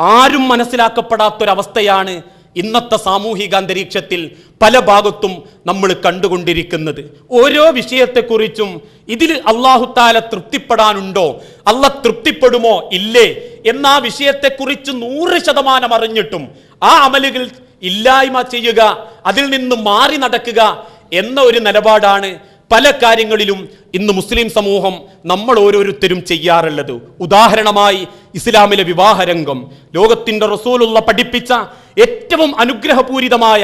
ആരും മനസ്സിലാക്കപ്പെടാത്തൊരവസ്ഥയാണ് ഇന്നത്തെ സാമൂഹിക അന്തരീക്ഷത്തിൽ പല ഭാഗത്തും നമ്മൾ കണ്ടുകൊണ്ടിരിക്കുന്നത്. ഓരോ വിഷയത്തെക്കുറിച്ചും ഇതിൽ അല്ലാഹു തആല തൃപ്തിപ്പെടാനുണ്ടോ, അല്ലാഹ് തൃപ്തിപ്പെടുമോ ഇല്ലേ എന്നാ വിഷയത്തെക്കുറിച്ച് 100% അറിഞ്ഞിട്ടും ആ അമലുകൾ ഇല്ലായ്മ ചെയ്യുക, അതിൽ നിന്ന് മാറി നടക്കുക എന്ന ഒരു നിലപാടാണ് പല കാര്യങ്ങളിലും ഇന്ന് മുസ്ലിം സമൂഹം നമ്മൾ ഓരോരുത്തരും ചെയ്യാറുള്ളത്. ഉദാഹരണമായി ഇസ്ലാമിലെ വിവാഹരംഗം, ലോകത്തിന്റെ റസൂലുള്ള പഠിപ്പിച്ച ഏറ്റവും അനുഗ്രഹപൂരിതമായ,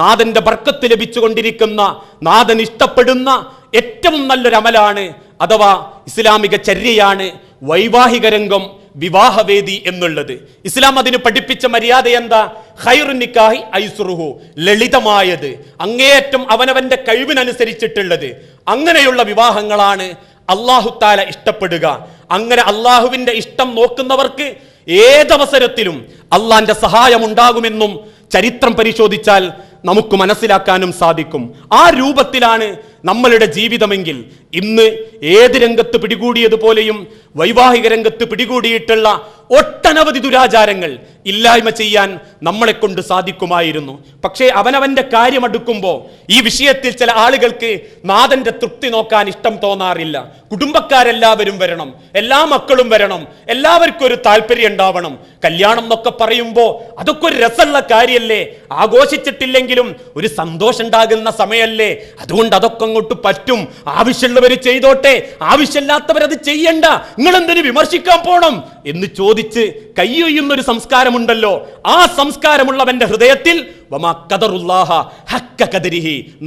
നാഥന്റെ ബർക്കത്ത് ലഭിച്ചുകൊണ്ടിരിക്കുന്ന, നാഥൻ ഇഷ്ടപ്പെടുന്ന ഏറ്റവും നല്ലൊരു അമലാണ് അഥവാ ഇസ്ലാമിക ചര്യയാണ് വൈവാഹിക രംഗം, വിവാഹവേദി എന്നുള്ളത്. ഇസ്ലാം അതിന് പഠിപ്പിച്ച മര്യാദ എന്താ? ഖൈറുൻ നിക്കാഹി ഐസുറുഹു, ലളിതമായത്, അങ്ങേയറ്റം അവനവന്റെ കഴിവിനനുസരിച്ചിട്ടുള്ളത്. അങ്ങനെയുള്ള വിവാഹങ്ങളാണ് അല്ലാഹു തആല ഇഷ്ടപ്പെടുക. അങ്ങനെ അള്ളാഹുവിന്റെ ഇഷ്ടം നോക്കുന്നവർക്ക് ഏതവസരത്തിലും അള്ളാന്റെ സഹായം ഉണ്ടാകുമെന്നും ചരിത്രം പരിശോധിച്ചാൽ നമുക്ക് മനസ്സിലാക്കാനും സാധിക്കും. ആ രൂപത്തിലാണ് നമ്മളുടെ ജീവിതമെങ്കിൽ ഇന്ന് ഏത് രംഗത്ത് പിടികൂടിയതുപോലെയും വൈവാഹിക രംഗത്ത് പിടികൂടിയിട്ടുള്ള ഒട്ടനവധി ദുരാചാരങ്ങൾ ഇല്ലായ്മ ചെയ്യാൻ നമ്മളെ കൊണ്ട് സാധിക്കുമായിരുന്നു. പക്ഷേ അവനവന്റെ കാര്യം അടുക്കുമ്പോൾ ഈ വിഷയത്തിൽ ചില ആളുകൾക്ക് നാഥന്റെ തൃപ്തി നോക്കാൻ ഇഷ്ടം തോന്നാറില്ല. കുടുംബക്കാരെല്ലാവരും വരണം, എല്ലാ മക്കളും വരണം, എല്ലാവർക്കും ഒരു താല്പര്യം ഉണ്ടാവണം. കല്യാണം എന്നൊക്കെ പറയുമ്പോൾ അതൊക്കെ ഒരു രസമുള്ള കാര്യമല്ലേ, ആഘോഷിച്ചിട്ടില്ലെങ്കിലും ഒരു സന്തോഷം ഉണ്ടാകുന്ന സമയമല്ലേ, അതുകൊണ്ട് അതൊക്കെ അങ്ങോട്ട് പറ്റും, ആവശ്യമുള്ളവർ ചെയ്തോട്ടെ, ആവശ്യമില്ലാത്തവരത് ചെയ്യണ്ട, നിങ്ങൾ എന്തിനു വിമർശിക്കാൻ പോണം എന്ന് ചോദിച്ച് കയ്യൊയ്യുന്നൊരു സംസ്കാരമുണ്ടല്ലോ. ആ സംസ്കാരമുള്ളവന്റെ ഹൃദയത്തിൽ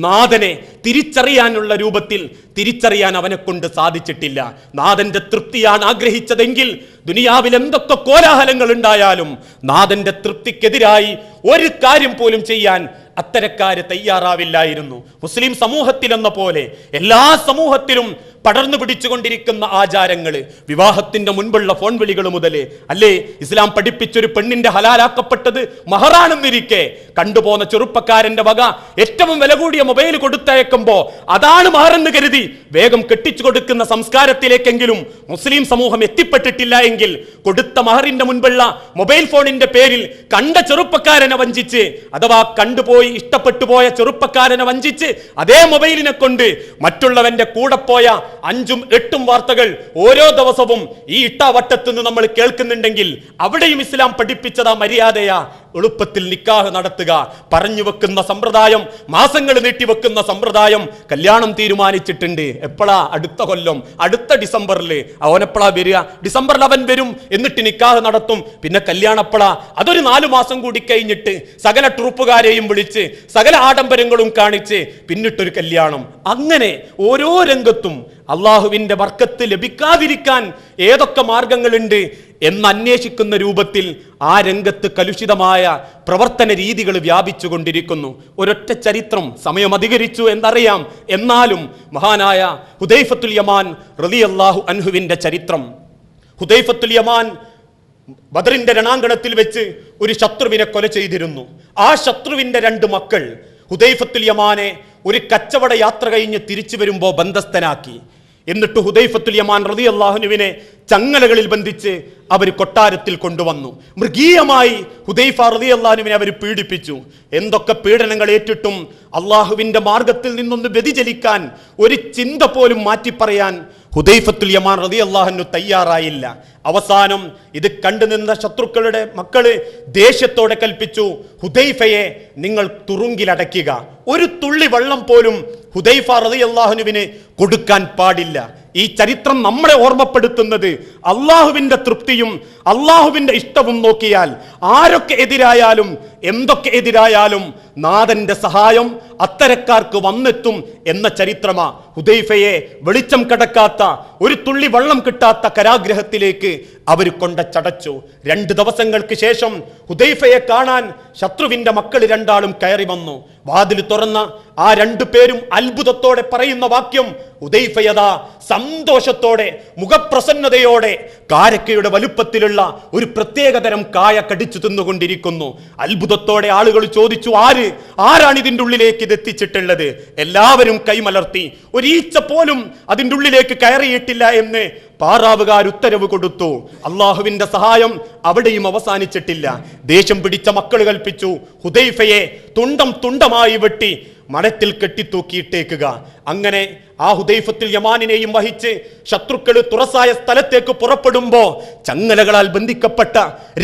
നാഥനെ തിരിച്ചറിയാനുള്ള രൂപത്തിൽ തിരിച്ചറിയാൻ അവനെ കൊണ്ട് സാധിച്ചിട്ടില്ല. നാഥന്റെ തൃപ്തിയാണ് ആഗ്രഹിച്ചതെങ്കിൽ ദുനിയാവിൽ എന്തൊക്കെ കോലാഹലങ്ങൾ ഉണ്ടായാലും നാഥന്റെ തൃപ്തിക്കെതിരായി ഒരു കാര്യം പോലും ചെയ്യാൻ അത്തരക്കാര് തയ്യാറാവില്ലായിരുന്നു. മുസ്ലിം സമൂഹത്തിലെന്ന പോലെ എല്ലാ സമൂഹത്തിലും പടർന്നു പിടിച്ചുകൊണ്ടിരിക്കുന്ന ആചാരങ്ങൾ, വിവാഹത്തിന്റെ മുൻപുള്ള ഫോൺ വിളികൾ മുതൽ, അല്ലേ ഇസ്ലാം പഠിപ്പിച്ചൊരു പെണ്ണിന്റെ ഹലാലാക്കപ്പെട്ടത് മഹറാണെന്നിരിക്കെ കണ്ടുപോകുന്ന ചെറുപ്പക്കാരന്റെ വക ഏറ്റവും വില കൂടിയ മൊബൈൽ കൊടുത്തയക്കുമ്പോ അതാണ് മഹറെന്ന് കരുതി വേഗം കെട്ടിച്ചു കൊടുക്കുന്ന സംസ്കാരത്തിലേക്കെങ്കിലും മുസ്ലിം സമൂഹം എത്തിപ്പെട്ടിട്ടില്ല എങ്കിൽ, കൊടുത്ത മഹറിന്റെ മുൻപുള്ള മൊബൈൽ ഫോണിന്റെ പേരിൽ കണ്ട ചെറുപ്പക്കാരനെ വഞ്ചിച്ച്, അഥവാ കണ്ടുപോയി ഇഷ്ടപ്പെട്ടു പോയ ചെറുപ്പക്കാരനെ വഞ്ചിച്ച് അതേ മൊബൈലിനെ കൊണ്ട് മറ്റുള്ളവന്റെ കൂടെ പോയ 5ഉം 8ഉം വാർത്തകൾ ഓരോ ദിവസവും ഈ ഇട്ടാവട്ടത്ത് നിന്ന് നമ്മൾ കേൾക്കുന്നുണ്ടെങ്കിൽ അവിടെയും ഇസ്ലാം പഠിപ്പിച്ചതാ മര്യാദയാ. എളുപ്പത്തിൽ നിക്കാഹ് നടത്തുക, പറഞ്ഞു വെക്കുന്ന സമ്പ്രദായം, മാസങ്ങൾ നീട്ടിവെക്കുന്ന സമ്പ്രദായം കല്യാണം തീരുമാനിച്ചിട്ടുണ്ട്. എപ്പോഴാ? അടുത്ത കൊല്ലം, അടുത്ത ഡിസംബറിൽ. അവനെപ്പോഴാ വരിക? ഡിസംബറിൽ അവൻ വരും, എന്നിട്ട് നിക്കാഹ് നടത്തും, പിന്നെ കല്യാണപ്പെടാ. അതൊരു 4 മാസം കൂടി കഴിഞ്ഞിട്ട് സകല ട്രൂപ്പുകാരെയും വിളിച്ച് സകല ആഡംബരങ്ങളും കാണിച്ച് പിന്നിട്ടൊരു കല്യാണം. അങ്ങനെ ഓരോ രംഗത്തും അള്ളാഹുവിന്റെ ബർക്കത്ത് ലഭിക്കാതിരിക്കാൻ ഏതൊക്കെ മാർഗങ്ങളുണ്ട് എന്ന് അന്വേഷിക്കുന്ന രൂപത്തിൽ ആ രംഗത്ത് കലുഷിതമായ പ്രവർത്തന രീതികൾ വ്യാപിച്ചുകൊണ്ടിരിക്കുന്നു. ഒരൊറ്റ ചരിത്രം, സമയം അധികരിച്ചു എന്നറിയാം, എന്നാലും മഹാനായ ഹുദൈഫത്തുൽ യമാൻ റളിയല്ലാഹു അൻഹുവിന്റെ ചരിത്രം. ഹുദൈഫത്തുൽ യമാൻ ബദറിന്റെ രണാങ്കണത്തിൽ വെച്ച് ഒരു ശത്രുവിനെ കൊല ചെയ്തിരുന്നു. ആ ശത്രുവിന്റെ 2 മക്കൾ ഹുദൈഫത്തുൽ യമാനെ ഒരു കച്ചവട യാത്ര കഴിഞ്ഞ് തിരിച്ചു വരുമ്പോൾ ബന്ധസ്ഥനാക്കി. എന്നിട്ട് ഹുദൈഫത്തുൽ യമാൻ റളിയല്ലാഹു അൻഹുവിനെ ചങ്ങലകളിൽ ബന്ധിച്ച് അവർ കൊട്ടാരത്തിൽ കൊണ്ടുവന്നു. മൃഗീയമായി ഹുദൈഫ റളിയല്ലാഹു അൻഹുവിനെ അവർ പീഡിപ്പിച്ചു. എന്തൊക്കെ പീഡനങ്ങൾ ഏറ്റിട്ടും അള്ളാഹുവിന്റെ മാർഗത്തിൽ നിന്നൊന്ന് വ്യതിചലിക്കാൻ, ഒരു ചിന്ത പോലും മാറ്റിപ്പറയാൻ ഹുദൈഫത്തുൽ യമാൻ റളിയല്ലാഹു അൻഹു തയ്യാറായില്ല. അവസാനം ഇത് കണ്ടുനിന്ന ശത്രുക്കളുടെ മക്കള് ദേഷ്യത്തോടെ കൽപ്പിച്ചു, ഹുദൈഫയെ നിങ്ങൾ തുറുങ്കിലടയ്ക്കുക, ഒരു തുള്ളി വെള്ളം പോലും ഹുദൈഫ റളിയല്ലാഹു അൻഹുവിന് കൊടുക്കാൻ പാടില്ല. ഈ ചരിത്രം നമ്മളെ ഓർമ്മപ്പെടുത്തുന്നത് അള്ളാഹുവിന്റെ തൃപ്തിയും അള്ളാഹുവിന്റെ ഇഷ്ടവും നോക്കിയാൽ ആരൊക്കെ എതിരായാലും എന്തൊക്കെ എതിരായാലും നാഥന്റെ സഹായം അത്തരക്കാർക്ക് വന്നെത്തും എന്ന ചരിത്രമാ. ഹുദൈഫയെ വെളിച്ചം കടക്കാത്ത, ഒരു തുള്ളി വെള്ളം കിട്ടാത്ത കരാഗ്രഹത്തിലേക്ക് അവർ ചടച്ചു. 2 ദിവസങ്ങൾക്ക് ശേഷം ഹുദൈഫയെ കാണാൻ ശത്രുവിന്റെ മക്കൾ 2 കയറി വന്നു. വാതിൽ തുറന്ന ആ 2 പേരും അത്ഭുതത്തോടെ പറയുന്ന വാക്യം, ഹുദൈഫയദാ സന്തോഷത്തോടെ മുഖപ്രസന്നതയോടെ കാരക്കയുടെ വലുപ്പത്തിലുള്ള ഒരു പ്രത്യേകതരം കായ കടിച്ചു തിന്നുകൊണ്ടിരിക്കുന്നു. അത്ഭുതത്തോടെ ആളുകൾ ചോദിച്ചു, ആരാണ് ഇതിൻ്റെ ഉള്ളിലേക്ക് ഇത് എത്തിച്ചിട്ടുള്ളത്? എല്ലാവരും കൈമലർത്തി. ഒരീച്ച പോലും അതിൻ്റെ ഉള്ളിലേക്ക് കയറിയിട്ടില്ല എന്ന് പാറാവുകാർ ഉത്തരവ് കൊടുത്തു. അള്ളാഹുവിന്റെ സഹായം അവിടെയും അവസാനിച്ചിട്ടില്ല. ദേഷ്യം പിടിച്ച മക്കൾ കൽപ്പിച്ചു, ഹുദൈഫയെ തുണ്ടം തുണ്ടമായി വെട്ടി മരത്തിൽ കെട്ടിത്തൂക്കിയിട്ടേക്കുക. അങ്ങനെ ആ ഹുദൈഫത്തുൽ യമാനിനെയും വഹിച്ച് ശത്രുക്കൾ തുറസായ സ്ഥലത്തേക്ക് പുറപ്പെടുമ്പോ ചങ്ങലകളാൽ ബന്ധിക്കപ്പെട്ട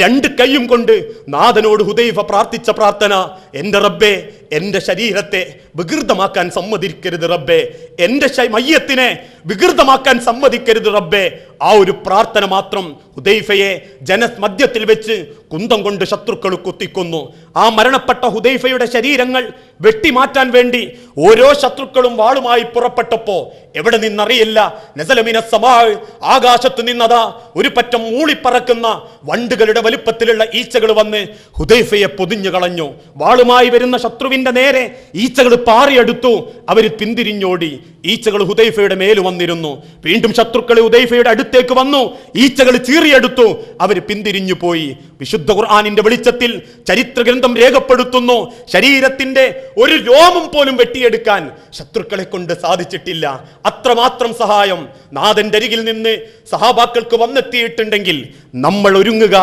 രണ്ട് കൈയും കൊണ്ട് നാഥനോട് ഹുദൈഫ പ്രാർത്ഥിച്ച പ്രാർത്ഥന, എന്റെ റബ്ബേ, എന്റെ ശരീരത്തെ വികൃതമാക്കാൻ സമ്മതിക്കരുത് റബ്ബേ, എന്റെ മയ്യത്തിനെ വികൃതമാക്കാൻ സമ്മതിക്കരുത് റബ്ബേ. ആ ഒരു പ്രാർത്ഥന മാത്രം ഹുദൈഫയെ ജനമധ്യത്തിൽ വെച്ച് കുന്തം കൊണ്ട് ശത്രുക്കൾ കുത്തിക്കൊന്നു. ആ മരണപ്പെട്ട ഹുദൈഫയുടെ ശരീരങ്ങൾ വെട്ടിമാറ്റാൻ വേണ്ടി ഓരോ ശത്രുക്കളും വാളുമായി പുറപ്പെട്ടപ്പോ എവിടെ നിന്നറിയില്ല, നസലമിന സമാ, ആകാശത്ത് നിന്നതാ ഒരു പറ്റം മൂളിപ്പറക്കുന്ന വണ്ടുകളുടെ വലുപ്പത്തിലുള്ള ഈച്ചകൾ വന്ന് ഹുദൈഫയെ പൊതിഞ്ഞു കളഞ്ഞു. വാളുമായി വരുന്ന ശത്രുവിന്റെ നേരെ ഈച്ചകൾ പാറിയെടുത്തു. അവര് പിന്തിരിഞ്ഞോടി. ഈച്ചകൾ ഹുദൈഫയുടെ മേൽ വന്നിരുന്നു. വീണ്ടും ശത്രുക്കൾ ഹുദൈഫയുടെ അടുത്തേക്ക് വന്നു. ഈച്ചകൾ ചീറിയെടുത്തു. അവര് പിന്തിരിഞ്ഞു പോയി. വിശുദ്ധ ഖുർആനിന്റെ വെളിച്ചത്തിൽ ചരിത്ര ഗ്രന്ഥം രേഖപ്പെടുത്തുന്നു, ശരീരത്തിന്റെ ഒരു രോമം പോലും വെട്ടിയെടുക്കാൻ ശത്രുക്കളെ കൊണ്ട് സാധിച്ചിട്ടില്ല. അത്രമാത്രം സഹായം നാഥന്റെ അരികിൽ നിന്ന് സഹാബാക്കൾക്ക് വന്നെത്തിയിട്ടുണ്ടെങ്കിൽ നമ്മൾ ഒരുങ്ങുക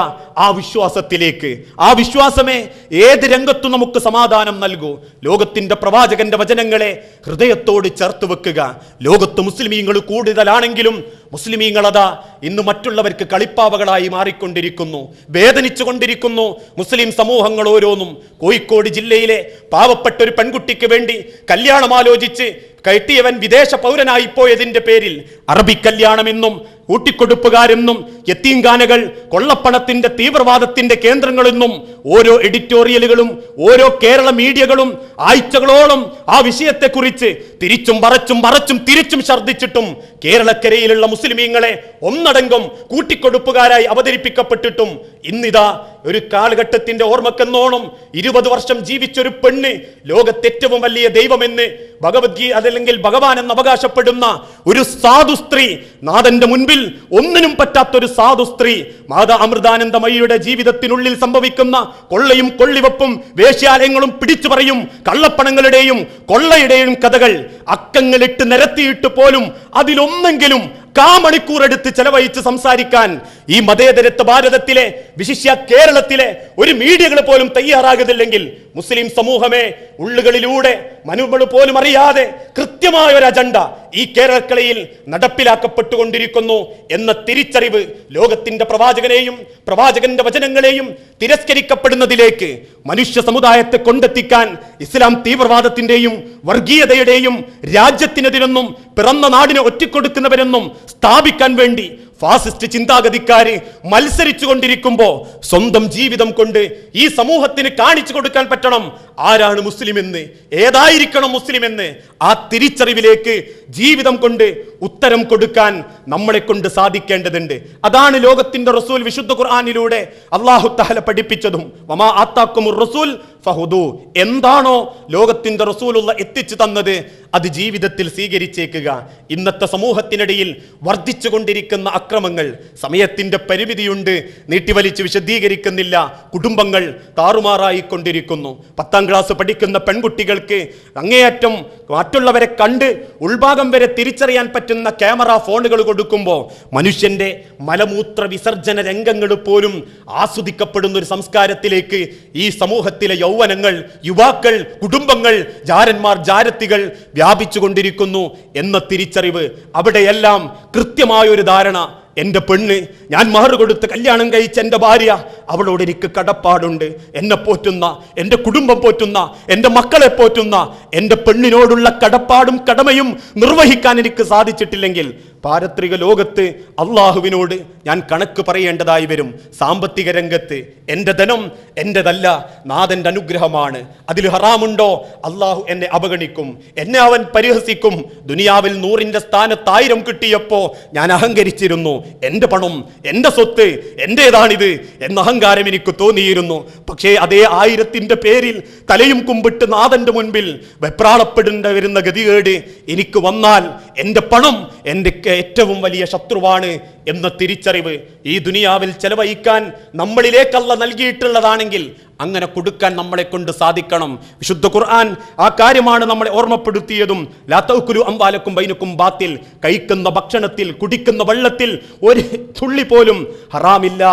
ആ വിശ്വാസത്തിലേക്ക്. ആ വിശ്വാസമേ ഏത് രംഗത്തും നമുക്ക് സമാധാനം നൽകൂ. ലോകത്തിന്റെ പ്രവാചകന്റെ വചനങ്ങളെ ഹൃദയത്തോട് ചേർത്ത് വെക്കുക. ലോകത്ത് മുസ്ലിമീങ്ങൾ കൂടുതലാണെങ്കിലും മുസ്ലിമീങ്ങളതാ ഇന്ന് മറ്റുള്ളവർക്ക് കളിപ്പാവകളായി മാറിക്കൊണ്ടിരിക്കുന്നു, വേദനിച്ചു കൊണ്ടിരിക്കുന്നു. മുസ്ലിം സമൂഹങ്ങൾ ഓരോന്നും. കോഴിക്കോട് ജില്ലയിലെ പാവപ്പെട്ട ഒരു പെൺകുട്ടിക്ക് വേണ്ടി കല്യാണം ആലോചിച്ച് കെട്ടിയവൻ വിദേശ പൗരനായി പോയതിന്റെ പേരിൽ അറബിക്കല്യാണമെന്നും കൂട്ടിക്കൊടുപ്പുകാരെന്നും യത്തീംഖാനകൾ, കൊള്ളപ്പണത്തിന്റെ തീവ്രവാദത്തിന്റെ കേന്ദ്രങ്ങളെന്നും ഓരോ എഡിറ്റോറിയലുകളും ഓരോ കേരള മീഡിയകളും ആഴ്ചകളോളം ആ വിഷയത്തെക്കുറിച്ച് തിരിച്ചും മറച്ചും തിരിച്ചും ഛർദ്ദിച്ചിട്ടും കേരളക്കരയിലുള്ള മുസ്ലിമീങ്ങളെ ഒന്നടങ്കം കൂട്ടിക്കൊടുപ്പുകാരായി അവതരിപ്പിക്കപ്പെട്ടിട്ടും ഇന്നിതാ ഒരു കാലഘട്ടത്തിന്റെ ഓർമ്മക്കെന്നോണം 20 വർഷം ജീവിച്ചൊരു പെണ്ണ് ലോകത്തേറ്റവും വലിയ ദൈവമെന്ന് ഭഗവത്ഗീത അതല്ലെങ്കിൽ ഭഗവാൻ എന്ന് അവകാശപ്പെടുന്ന ഒരു സാധു സ്ത്രീ, നാഥന്റെ മുൻപിൽ ഒന്നിനും പറ്റാത്തൊരു സാധു സ്ത്രീ, മാതാ അമൃതാനന്ദമയിയുടെ ജീവിതത്തിനുള്ളിൽ സംഭവിക്കുന്ന കൊള്ളയും കൊള്ളിവെപ്പും വേശ്യാലയങ്ങളും പിടിച്ചു പറയും കള്ളപ്പണങ്ങളുടെയും കൊള്ളയുടെയും കഥകൾ അക്കങ്ങളിട്ട് നിരത്തിയിട്ട് പോലും അതിലൊന്നെങ്കിലും കാമണിക്കൂർ എടുത്ത് ചെലവഴിച്ച് സംസാരിക്കാൻ ഈ മതേതരത്വ ഭാരതത്തിലെ വിശിഷ്യ കേരളത്തിലെ ഒരു മീഡിയകൾ പോലും തയ്യാറാകുന്നില്ലെങ്കിൽ മുസ്ലിം സമൂഹമേ, ഉള്ളുകളിലൂടെ മനുകൾ പോലും അറിയാതെ കൃത്യമായ ഒരു അജണ്ട ഈ കേരളക്കരയിൽ നടപ്പിലാക്കപ്പെട്ടുകൊണ്ടിരിക്കുന്നു എന്ന തിരിച്ചറിവ് ലോകത്തിന്റെ പ്രവാചകനെയും പ്രവാചകന്റെ വചനങ്ങളെയും തിരസ്കരിക്കപ്പെടുന്നതിലേക്ക് മനുഷ്യ സമുദായത്തെ കൊണ്ടെത്തിക്കാൻ ഇസ്ലാം തീവ്രവാദത്തിന്റെയും വർഗീയതയുടെയും രാജ്യത്തിനെതിരെന്നും പിറന്ന നാടിനെ ഒറ്റിക്കൊടുക്കുന്നവരെന്നും സ്ഥാപിക്കാൻ വേണ്ടി ഫാസിസ്റ്റ് ചിന്താഗതിക്കാര് മത്സരിച്ചു കൊണ്ടിരിക്കുമ്പോ സ്വന്തം ജീവിതം കൊണ്ട് ഈ സമൂഹത്തിന് കാണിച്ചു കൊടുക്കാൻ പറ്റണം ആരാണ് മുസ്ലിം എന്ന്, ഏതായിരിക്കണം മുസ്ലിം എന്ന്. ആ തിരിച്ചറിവിലേക്ക് ജീവിതം കൊണ്ട് ഉത്തരം കൊടുക്കാൻ നമ്മളെ കൊണ്ട് സാധിക്കേണ്ടതുണ്ട്. അതാണ് ലോകത്തിന്റെ റസൂൽ വിശുദ്ധ ഖുർആനിലൂടെ അല്ലാഹു തആല പഠിപ്പിച്ചതും. വമാ ആതാക്കുമുർ റസൂൽ ഫഹുദു, എന്താണോ ലോകത്തിന്റെ റസൂലുള്ള എത്തിച്ചു തന്നത് അത് ജീവിതത്തിൽ സ്വീകരിച്ചേക്കുക. ഇന്നത്തെ സമൂഹത്തിനിടയിൽ വർദ്ധിച്ചു കൊണ്ടിരിക്കുന്ന അക്രമങ്ങൾ, സമയത്തിന്റെ പരിമിതിയുണ്ട്, നീട്ടിവലിച്ച് വിശദീകരിക്കുന്നില്ല. കുടുംബങ്ങൾ താറുമാറായിക്കൊണ്ടിരിക്കുന്നു. 10ാം ക്ലാസ് പഠിക്കുന്ന പെൺകുട്ടികൾക്ക് അങ്ങേയറ്റം മറ്റുള്ളവരെ കണ്ട് ഉൾഭാഗം വരെ തിരിച്ചറിയാൻ പറ്റുന്ന ക്യാമറ ഫോണുകൾ കൊടുക്കുമ്പോൾ മനുഷ്യന്റെ മലമൂത്ര വിസർജന രംഗങ്ങൾ പോലും ആസ്വദിക്കപ്പെടുന്ന ഒരു സംസ്കാരത്തിലേക്ക് ഈ സമൂഹത്തിലെ യൗവനങ്ങൾ, യുവാക്കൾ, കുടുംബങ്ങൾ, ജാരന്മാർ, ജാരത്തികൾ വ്യാപിച്ചു കൊണ്ടിരിക്കുന്നു എന്ന തിരിച്ചറിവ്. അവിടെയെല്ലാം കൃത്യമായ ഒരു ധാരണ, എന്റെ പെണ്ണ്, ഞാൻ മഹർ കൊടുത്ത് കല്യാണം കഴിച്ച എന്റെ ഭാര്യ, അവളോട് എനിക്ക് കടപ്പാടുണ്ട്. എന്നെ പോറ്റുന്ന, എന്റെ കുടുംബം പോറ്റുന്ന, എന്റെ മക്കളെ പോറ്റുന്ന എന്റെ പെണ്ണിനോടുള്ള കടപ്പാടും കടമയും നിർവഹിക്കാൻ എനിക്ക് സാധിച്ചിട്ടില്ലെങ്കിൽ പാരത്രിക ലോകത്ത് അള്ളാഹുവിനോട് ഞാൻ കണക്ക് പറയേണ്ടതായി വരും. സാമ്പത്തിക രംഗത്ത് എൻ്റെ ധനം എൻ്റെതല്ല, നാഥന്റെ അനുഗ്രഹമാണ്. അതിൽ ഹറാമുണ്ടോ അള്ളാഹു എന്നെ അവഗണിക്കും, എന്നെ അവൻ പരിഹസിക്കും. ദുനിയാവിൽ 100ന്റെ സ്ഥാനത്ത് 1000 കിട്ടിയപ്പോ ഞാൻ അഹങ്കരിച്ചിരുന്നു. എൻ്റെ പണം, എൻ്റെ സ്വത്ത് എൻ്റേതാണിത് എന്ന അഹങ്കാരം എനിക്ക് തോന്നിയിരുന്നു. പക്ഷേ അതേ 1000ന്റെ പേരിൽ തലയും കുമ്പിട്ട് നാഥന്റെ മുൻപിൽ വെപ്രാളപ്പെടേണ്ടി വരുന്ന ഗതികേട് എനിക്ക് വന്നാൽ എൻ്റെ പണം എൻ്റെ ഏറ്റവും വലിയ ശത്രുവാണ് എന്ന തിരിച്ചറിവ് ഈ ദുനിയാവിൽ ചെലവഴിക്കാൻ നമ്മളിലേക്കല്ല നൽകിയിട്ടുള്ളതാണെങ്കിൽ അങ്ങനെ കൊടുക്കാൻ നമ്മളെ കൊണ്ട് സാധിക്കണം. വിശുദ്ധ ഖുർആൻ ആ കാര്യമാണ് നമ്മളെ ഓർമ്മപ്പെടുത്തിയതും. ലാ തഅ്കുലു അംവാലക്കും ബൈനക്കും ബാത്തിൽ, കഴിക്കുന്ന ഭക്ഷണത്തിൽ കുടിക്കുന്ന വെള്ളത്തിൽ ഒരു തുള്ളി പോലും ഹറാമില്ല,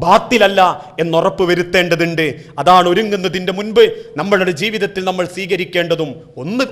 ബാത്തിലല്ല എന്നുറപ്പ് വരുത്തേണ്ടതുണ്ട്. അതാണ് ഒരുങ്ങുന്നതിന്റെ മുൻപ് നമ്മളുടെ ജീവിതത്തിൽ നമ്മൾ സ്വീകരിക്കേണ്ടതും.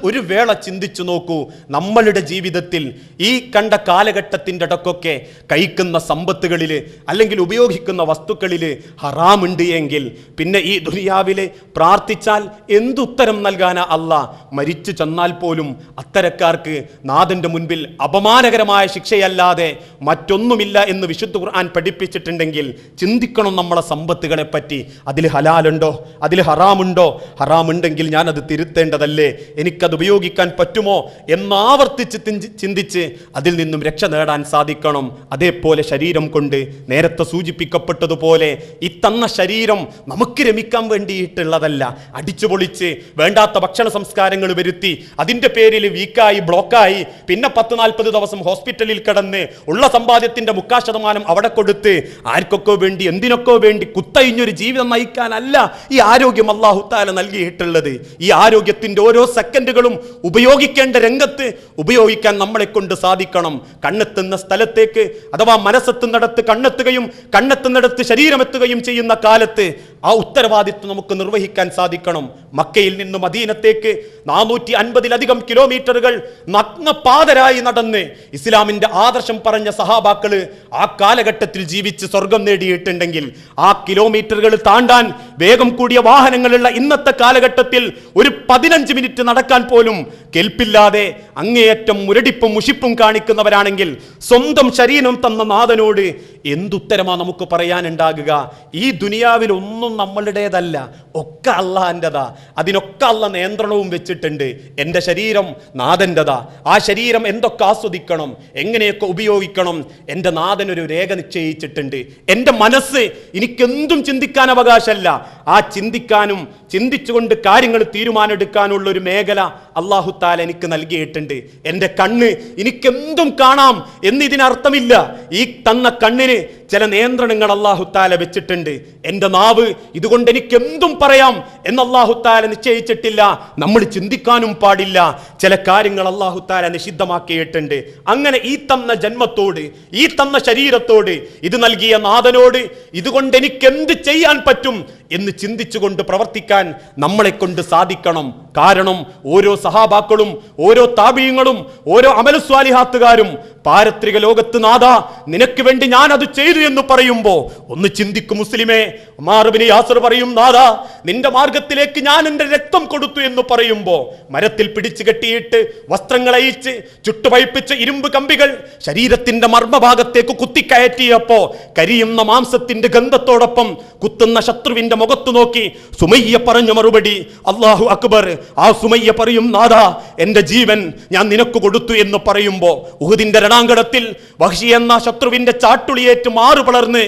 ഒരു വേള ചിന്തിച്ചു നോക്കൂ, നമ്മളുടെ ജീവിതത്തിൽ ഈ കണ്ട കാലഘട്ടത്തിൻ്റെ ഇടക്കൊക്കെ കഴിക്കുന്ന സമ്പത്തുകളിൽ അല്ലെങ്കിൽ ഉപയോഗിക്കുന്ന വസ്തുക്കളിൽ ഹറാമുണ്ട് എങ്കിൽ പിന്നെ ഈ ദുനിയാവിലെ പ്രാർത്ഥിച്ചാൽ എന്തുത്തരം നൽകാനാ അല്ലാ? മരിച്ചു ചെന്നാൽ പോലും അത്തരക്കാർക്ക് നാഥന്റെ മുൻപിൽ അപമാനകരമായ ശിക്ഷയല്ലാതെ മറ്റൊന്നുമില്ല എന്ന് വിശുദ്ധ ഖുർആൻ പഠിപ്പിച്ചിട്ടുണ്ടെങ്കിൽ ചിന്തിക്കണം നമ്മളെ സമ്പത്തുകളെ പറ്റി. അതിൽ ഹലാലുണ്ടോ, അതിൽ ഹറാമുണ്ടോ? ഹറാമുണ്ടെങ്കിൽ ഞാനത് തിരുത്തേണ്ടതല്ലേ? എനിക്കത് ഉപയോഗിക്കാൻ പറ്റുമോ എന്നാവർത്തിച്ച് ചിന്തിച്ച് അതിൽ നിന്നും രക്ഷ നേടാൻ സാധിക്കണം. അതേപോലെ ശരീരം കൊണ്ട് നേരത്തെ സൂചിപ്പിക്കപ്പെട്ടതുപോലെ ഈ തന്ന ശരീരം നമുക്ക് രമിക്കാൻ വേണ്ടിയിട്ടുള്ളതല്ല. അടിച്ചു പൊളിച്ച് വേണ്ടാത്ത ഭക്ഷണ സംസ്കാരങ്ങൾ വരുത്തി അതിൻ്റെ പേരിൽ വീക്കായി ബ്ലോക്കായി പിന്നെ 10-40 ദിവസം ഹോസ്പിറ്റലിൽ കിടന്ന് ഉള്ള സമ്പാദ്യത്തിന്റെ 3% അവിടെ കൊടുത്ത് ആർക്കൊക്കെ വേണ്ടി എന്തിനൊക്കെ വേണ്ടി കുത്തഴിഞ്ഞൊരു ജീവിതം നയിക്കാനല്ല ഈ ആരോഗ്യം അല്ലാഹു തആല നൽകിയിട്ടുള്ളത്. ഈ ആരോഗ്യത്തിന്റെ ഓരോ സെക്കൻഡുകളും ഉപയോഗിക്കേണ്ട രംഗത്ത് ഉപയോഗിക്കാൻ നമ്മളെ കൊണ്ട് സാധിക്കണം. കണ്ണെത്തുന്ന സ്ഥലത്തേക്ക് അഥവാ മനസ്സെത്തുന്നിടത്ത് കണ്ണെത്തുകയും കണ്ണെത്തുന്നിടത്ത് ശരീരമെത്തുകയും ചെയ്യുന്ന കാലത്ത് ആ ഉത്തരവാദിത്വം നമുക്ക് നിർവഹിക്കാൻ സാധിക്കണം. മക്കയിൽ നിന്ന് മദീനത്തേക്ക് 450-ലധികം കിലോമീറ്ററുകൾ നഗ്നപാതരായി നടന്ന് ഇസ്ലാമിന്റെ ആദർശം പറഞ്ഞ സഹാബാക്കള് ആ കാലഘട്ടത്തിൽ ജീവിച്ച് സ്വർഗം നേടിയിട്ടുണ്ടെങ്കിൽ ആ കിലോമീറ്ററുകൾ താണ്ടാൻ വേഗം കൂടിയ വാഹനങ്ങളുള്ള ഇന്നത്തെ കാലഘട്ടത്തിൽ ഒരു 15 മിനിറ്റ് നടക്കാൻ പോലും കെൽപ്പില്ലാതെ അങ്ങേയറ്റം മുരടിപ്പും മുഷിപ്പും കാണിക്കുന്നവരാണെങ്കിൽ സ്വന്തം ശരീരം തന്ന നാഥനോട് എന്തുത്തരമാ നമുക്ക് പറയാനുണ്ടാകുക? ഈ ദുനിയാവിൽ ഒന്നും നമ്മളുടേതല്ല, ഒക്കെ അള്ളാഹിൻ്റെതാ. അതിനൊക്കെ അള്ള നിയന്ത്രണവും വെച്ചിട്ടുണ്ട്. എൻ്റെ ശരീരം നാഥൻ്റെതാ. ആ ശരീരം എന്തൊക്കെ ആസ്വദിക്കണം, എങ്ങനെയൊക്കെ ഉപയോഗിക്കണം, എൻ്റെ നാഥനൊരു രേഖ നിശ്ചയിച്ചിട്ടുണ്ട്. എൻ്റെ മനസ്സ് എനിക്കെന്തും ചിന്തിക്കാൻ അവകാശമല്ല. ആ ചിന്തിക്കാനും ചിന്തിച്ചുകൊണ്ട് കാര്യങ്ങൾ തീരുമാനമെടുക്കാനുള്ള ഒരു മേഖല അല്ലാഹു തആല എനിക്ക് നൽകിയിട്ടുണ്ട്. എൻ്റെ കണ്ണ് എനിക്കെന്തും കാണാം എന്നിതിനർത്ഥമില്ല. ഈ തന്ന കണ്ണിന് ചില നിയന്ത്രണങ്ങൾ അല്ലാഹു തആല വെച്ചിട്ടുണ്ട്. എൻ്റെ നാവ് ഇതുകൊണ്ട് എനിക്ക് എന്തും പറയാം എന്ന് അല്ലാഹു തആല നിശ്ചയിച്ചിട്ടില്ല. നമ്മൾ ചിന്തിക്കാനും പാടില്ല. ചില കാര്യങ്ങൾ അല്ലാഹു തആല നിഷിദ്ധമാക്കിയിട്ടുണ്ട്. അങ്ങനെ ഈ തന്ന ജന്മത്തോട്, ഈ തന്ന ശരീരത്തോട്, ഇത് നൽകിയ നാഥനോട് ഇതുകൊണ്ട് എനിക്ക് എന്ത് ചെയ്യാൻ പറ്റും എന്ന് ചിന്തിച്ചുകൊണ്ട് പ്രവർത്തിക്കാൻ നമ്മളെ കൊണ്ട് സാധിക്കണം. കാരണം ഓരോ സഹാബാക്കളും ഓരോ താബീങ്ങളും ഓരോ അമലുസ്വാലിഹാത്തുകാരും പാരത്രിക ലോകത്ത് നാഥ നിനക്ക് വേണ്ടി ഞാൻ അത് ചെയ്തു എന്ന് പറയുമ്പോ ഒന്ന് ചിന്തിക്കും മുസ്ലിമേ. ഉമാർ ഇബ്നു യാസിർ പറയും, നാഥ നിന്റെ മാർഗത്തിലേക്ക് ഞാൻ എൻ്റെ രക്തം കൊടുത്തു എന്ന് പറയുമ്പോ മരത്തിൽ പിടിച്ചു കെട്ടിയിട്ട് വസ്ത്രങ്ങൾ അയച്ച് ചുട്ടുപഴിപ്പിച്ച ഇരുമ്പ് കമ്പികൾ ശരീരത്തിന്റെ മർമ്മഭാഗത്തേക്ക് കുത്തിക്കയറ്റിയപ്പോ കരിയുന്ന മാംസത്തിന്റെ ഗന്ധത്തോടൊപ്പം കുത്തുന്ന ശത്രുവിന്റെ മുഖത്ത് നോക്കി സുമയ്യ പറഞ്ഞ മറുപടി അല്ലാഹു അക്ബർ. ആ സുമയ്യ പറയും, നാഥ എൻ്റെ ജീവൻ ഞാൻ നിനക്ക് കൊടുത്തു എന്ന് പറയുമ്പോ ഉഹുദിന്റെ രണാങ്കണത്തിൽ വഹ്ശി എന്ന ശത്രുവിന്റെ ചാട്ടുളിയേറ്റ് മാറുപളർന്ന്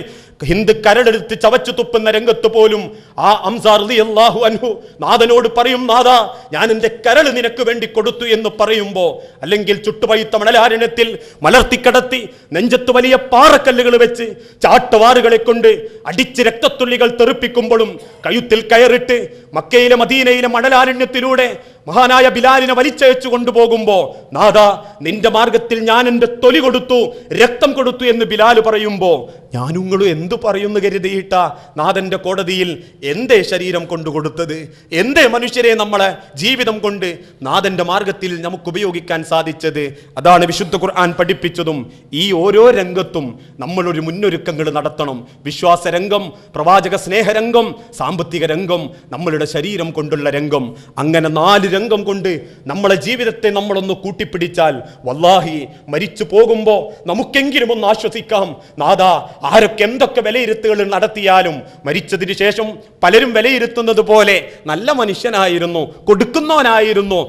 ഹിന്ദ് കരടെടുത്ത് ചവച്ചു തുപ്പുന്ന രംഗത്ത് പോലും ആ അംസാർ റളിയല്ലാഹു അൻഹു നാഥനോട് പറയും, നാഥ ഞാൻ എൻ്റെ കരൾ നിനക്ക് വേണ്ടി കൊടുത്തു എന്ന് പറയുമ്പോ, അല്ലെങ്കിൽ ചുട്ടുപഴുത്ത മണലാരണ്യത്തിൽ മലർത്തിക്കടത്തി നെഞ്ചത്ത് വലിയ പാറക്കല്ലുകൾ വെച്ച് ചാട്ടുവാറുകളെ കൊണ്ട് അടിച്ച് രക്തത്തുള്ളികൾ തെറിപ്പിക്കുമ്പോഴും കഴുത്തിൽ കയറിട്ട് മക്കയിലെ മദീനയിലെ മണലാരണ്യത്തിലൂടെ മഹാനായ ബിലാലിനെ വലിച്ചയച്ചു കൊണ്ടുപോകുമ്പോ, നാഥ നിന്റെ മാർഗത്തിൽ ഞാൻ എൻ്റെ തൊലി കൊടുത്തു, രക്തം കൊടുത്തു എന്ന് ബിലാൽ പറയുമ്പോ ഞാനുങ്ങളും എന്തു പറയുന്നു കരുതിയിട്ട നാഥന്റെ കോടതിയിൽ എന്തേ ശരീരം കൊണ്ട് കൊടുത്തത്? എന്തേ മനുഷ്യരെ നമ്മളെ ജീവിതം കൊണ്ട് നാഥന്റെ മാർഗത്തിൽ നമുക്ക് ഉപയോഗിക്കാൻ സാധിച്ചത്? അതാണ് വിശുദ്ധ ഖുർആൻ പഠിപ്പിച്ചതും. ഈ ഓരോ രംഗത്തും നമ്മളൊരു മുന്നൊരുക്കങ്ങൾ നടത്തണം. വിശ്വാസ രംഗം, പ്രവാചക സ്നേഹരംഗം, സാമ്പത്തിക രംഗം, നമ്മളുടെ ശരീരം കൊണ്ടുള്ള രംഗം. അങ്ങനെ 4 രംഗം കൊണ്ട് നമ്മളെ ജീവിതത്തെ നമ്മളൊന്ന് കൂട്ടിപ്പിടിച്ചാൽ വല്ലാഹി മരിച്ചു പോകുമ്പോൾ നമുക്കെങ്കിലും ഒന്ന് ആശ്വസിക്കാം. നാദാ ആരൊക്കെ എന്തൊക്കെ വിലയിരുത്തുകൾ നടത്തിയാലും മരിച്ചതിന് ശേഷം പലരും വിലയിരുത്തുന്നത് പോലെ നല്ല മനുഷ്യനായിരുന്നു, കൊടുക്കുന്നവനായിരുന്നു.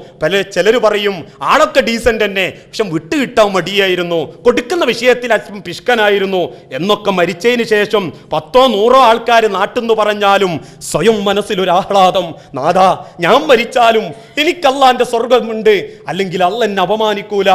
ചിലർ പറയും ആളൊക്കെ ഡീസന്റ് തന്നെ, പക്ഷെ വിട്ടുകിട്ടാൻ മടിയായിരുന്നു, കൊടുക്കുന്ന വിഷയത്തിൽ അല്പം പിഷ്കനായിരുന്നു എന്നൊക്കെ മരിച്ചതിന് ശേഷം 10-100 ആൾക്കാർ നാട്ടെന്ന് പറഞ്ഞാലും സ്വയം മനസ്സിലൊരാഹ്ലാദം, നാദാ ഞാൻ മരിച്ചാലും എനിക്ക് അള്ളാന്റെ സ്വർഗമുണ്ട്, അല്ലെങ്കിൽ അള്ള എന്നെ അപമാനിക്കൂല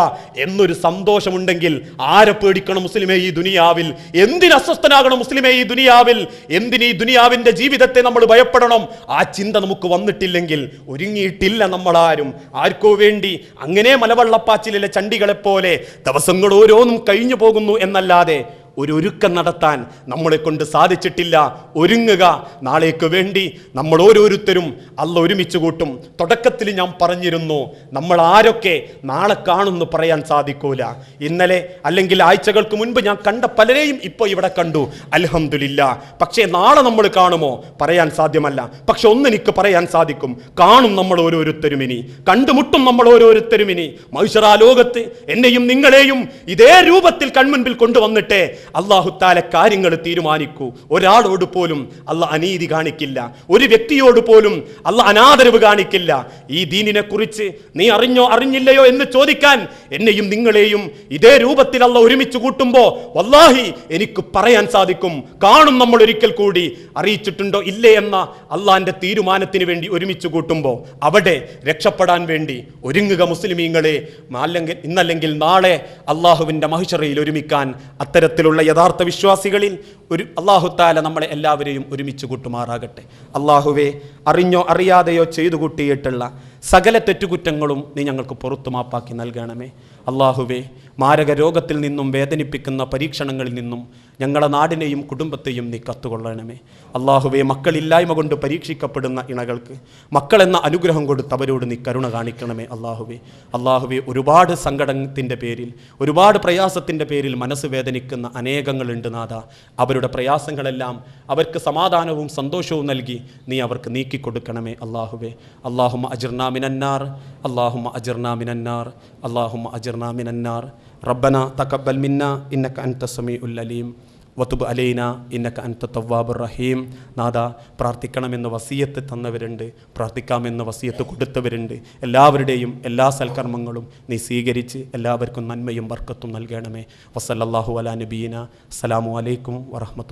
എന്നൊരു സന്തോഷമുണ്ടെങ്കിൽ ആരെ പേടിക്കണം മുസ്ലിമേ ഈ ദുനിയാവിൽ? എന്തിന് അസ്വസ്ഥനാകണം മുസ്ലിമേ ഈ ദുനിയാവിൽ? എന്തിന് ഈ ദുനിയാവിന്റെ ജീവിതത്തെ നമ്മൾ ഭയപ്പെടണം? ആ ചിന്ത നമുക്ക് വന്നിട്ടില്ലെങ്കിൽ ഒരുങ്ങിയിട്ടില്ല നമ്മളാരും. ആർക്കോ വേണ്ടി അങ്ങനെ മലവെള്ളപ്പാച്ചിലെ ചണ്ടികളെ പോലെ ദിവസങ്ങൾ ഓരോന്നും കഴിഞ്ഞു പോകുന്നു എന്നല്ലാതെ ഒരുക്കം നടത്താൻ നമ്മളെ കൊണ്ട് സാധിച്ചിട്ടില്ല. ഒരുങ്ങുക, നാളേക്ക് വേണ്ടി നമ്മൾ ഓരോരുത്തരും അള്ള ഒരുമിച്ച് കൂട്ടും. തുടക്കത്തിൽ ഞാൻ പറഞ്ഞിരുന്നു, നമ്മൾ ആരൊക്കെ നാളെ കാണുമെന്ന് പറയാൻ സാധിക്കൂല. ഇന്നലെ അല്ലെങ്കിൽ ആഴ്ചകൾക്ക് മുൻപ് ഞാൻ കണ്ട പലരെയും ഇപ്പോൾ ഇവിടെ കണ്ടു, അൽഹംദുലില്ലാ. പക്ഷേ നാളെ നമ്മൾ കാണുമോ? പറയാൻ സാധ്യമല്ല. പക്ഷെ ഒന്നെനിക്ക് പറയാൻ സാധിക്കും, കാണും നമ്മൾ ഓരോരുത്തരും ഇനി, കണ്ടുമുട്ടും നമ്മൾ ഓരോരുത്തരും ഇനി. മഹ്ശറാ ലോകത്ത് എന്നെയും നിങ്ങളെയും ഇതേ രൂപത്തിൽ കൺമുൻപിൽ കൊണ്ടുവന്നിട്ടേ അല്ലാഹു തആല കാര്യങ്ങൾ തീരുമാനിക്കൂ. ഒരാളോട് പോലും അല്ലാഹ് അനീതി കാണിക്കില്ല, ഒരു വ്യക്തിയോട് പോലും അല്ലാഹ് അനാദരവ് കാണിക്കില്ല. ഈ ദീനിനെ കുറിച്ച് നീ അറിഞ്ഞോ അറിഞ്ഞില്ലയോ എന്ന് ചോദിക്കാൻ എന്നെയും നിങ്ങളെയും ഇതേ രൂപത്തിൽ അല്ലാഹ് ഒരുമിച്ച് കൂട്ടുമ്പോൾ വല്ലാഹി എനിക്ക് പറയാൻ സാധിക്കും, കാണും നമ്മൾ ഒരിക്കൽ കൂടി. അറിയിച്ചിട്ടുണ്ടോ ഇല്ലേ എന്ന അള്ളാന്റെ തീരുമാനത്തിന് വേണ്ടി ഒരുമിച്ച് കൂട്ടുമ്പോൾ അവിടെ രക്ഷപ്പെടാൻ വേണ്ടി ഒരുങ്ങുക മുസ്ലിമീങ്ങളെ. ഇന്നല്ലെങ്കിൽ നാളെ അള്ളാഹുവിന്റെ മഹ്ശറയിൽ ഒരുമിക്കാൻ അത്തരത്തിലുള്ള യഥാർത്ഥ വിശ്വാസികളിൽ ഒരു അല്ലാഹു തആല നമ്മളെ എല്ലാവരെയും ഒരുമിച്ച് കൂട്ടുമാറാകട്ടെ. അല്ലാഹുവേ, അറിഞ്ഞോ അറിയാതെയോ ചെയ്തു കൂട്ടിയിട്ടുള്ള സകല തെറ്റുകുറ്റങ്ങളും നീ ഞങ്ങൾക്ക് പുറത്തു മാപ്പാക്കി നൽകണമേ. അല്ലാഹുവേ, മാരക രോഗത്തിൽ നിന്നും വേദനിപ്പിക്കുന്ന പരീക്ഷണങ്ങളിൽ നിന്നും ഞങ്ങളുടെ നാടിനെയും കുടുംബത്തെയും നീ കത്തുകൊള്ളണമേ. അല്ലാഹുവേ, മക്കളില്ലായ്മ കൊണ്ട് പരീക്ഷിക്കപ്പെടുന്ന ഇണകൾക്ക് മക്കളെന്ന അനുഗ്രഹം കൊടുത്ത് അവരോട് നീ കരുണ കാണിക്കണമേ. അല്ലാഹുവേ, ഒരുപാട് സങ്കടത്തിൻ്റെ പേരിൽ, ഒരുപാട് പ്രയാസത്തിൻ്റെ പേരിൽ മനസ്സ് വേദനിക്കുന്ന അനേകങ്ങളുണ്ട് നാഥ. അവരുടെ പ്രയാസങ്ങളെല്ലാം അവർക്ക് സമാധാനവും സന്തോഷവും നൽകി നീ അവർക്ക് നീക്കിക്കൊടുക്കണമേ. അല്ലാഹുമ്മ അജിർനാ മിനന്നാർ, അല്ലാഹുമ്മ അജിർനാ മിനന്നാർ, അല്ലാഹുമ്മ അജിർനാ മിനന്നാർ. റബ്ബന തഖബ്ബൽ മിന്നാ ഇന്നക അൻത സമീഉൽ അലീം വതുബ് അലൈന ഇന്നക അൻത തവ്വാബുർ റഹീം. നാഥ, പ്രാർത്ഥിക്കണമെന്ന് വസിയത്ത് തന്നവരുണ്ട്, പ്രാർത്ഥിക്കാമെന്ന് വസിയത്ത് കൊടുത്തവരുണ്ട്. എല്ലാവരുടെയും എല്ലാ സൽക്കർമ്മങ്ങളും നീ സ്വീകരിച്ച് എല്ലാവർക്കും നന്മയും ബർക്കത്തും നൽകണമേ. വസല്ലല്ലാഹു അലാ നബീന. അസ്സലാമു അലൈക്കും വറഹ്മത്തുള്ളാഹി.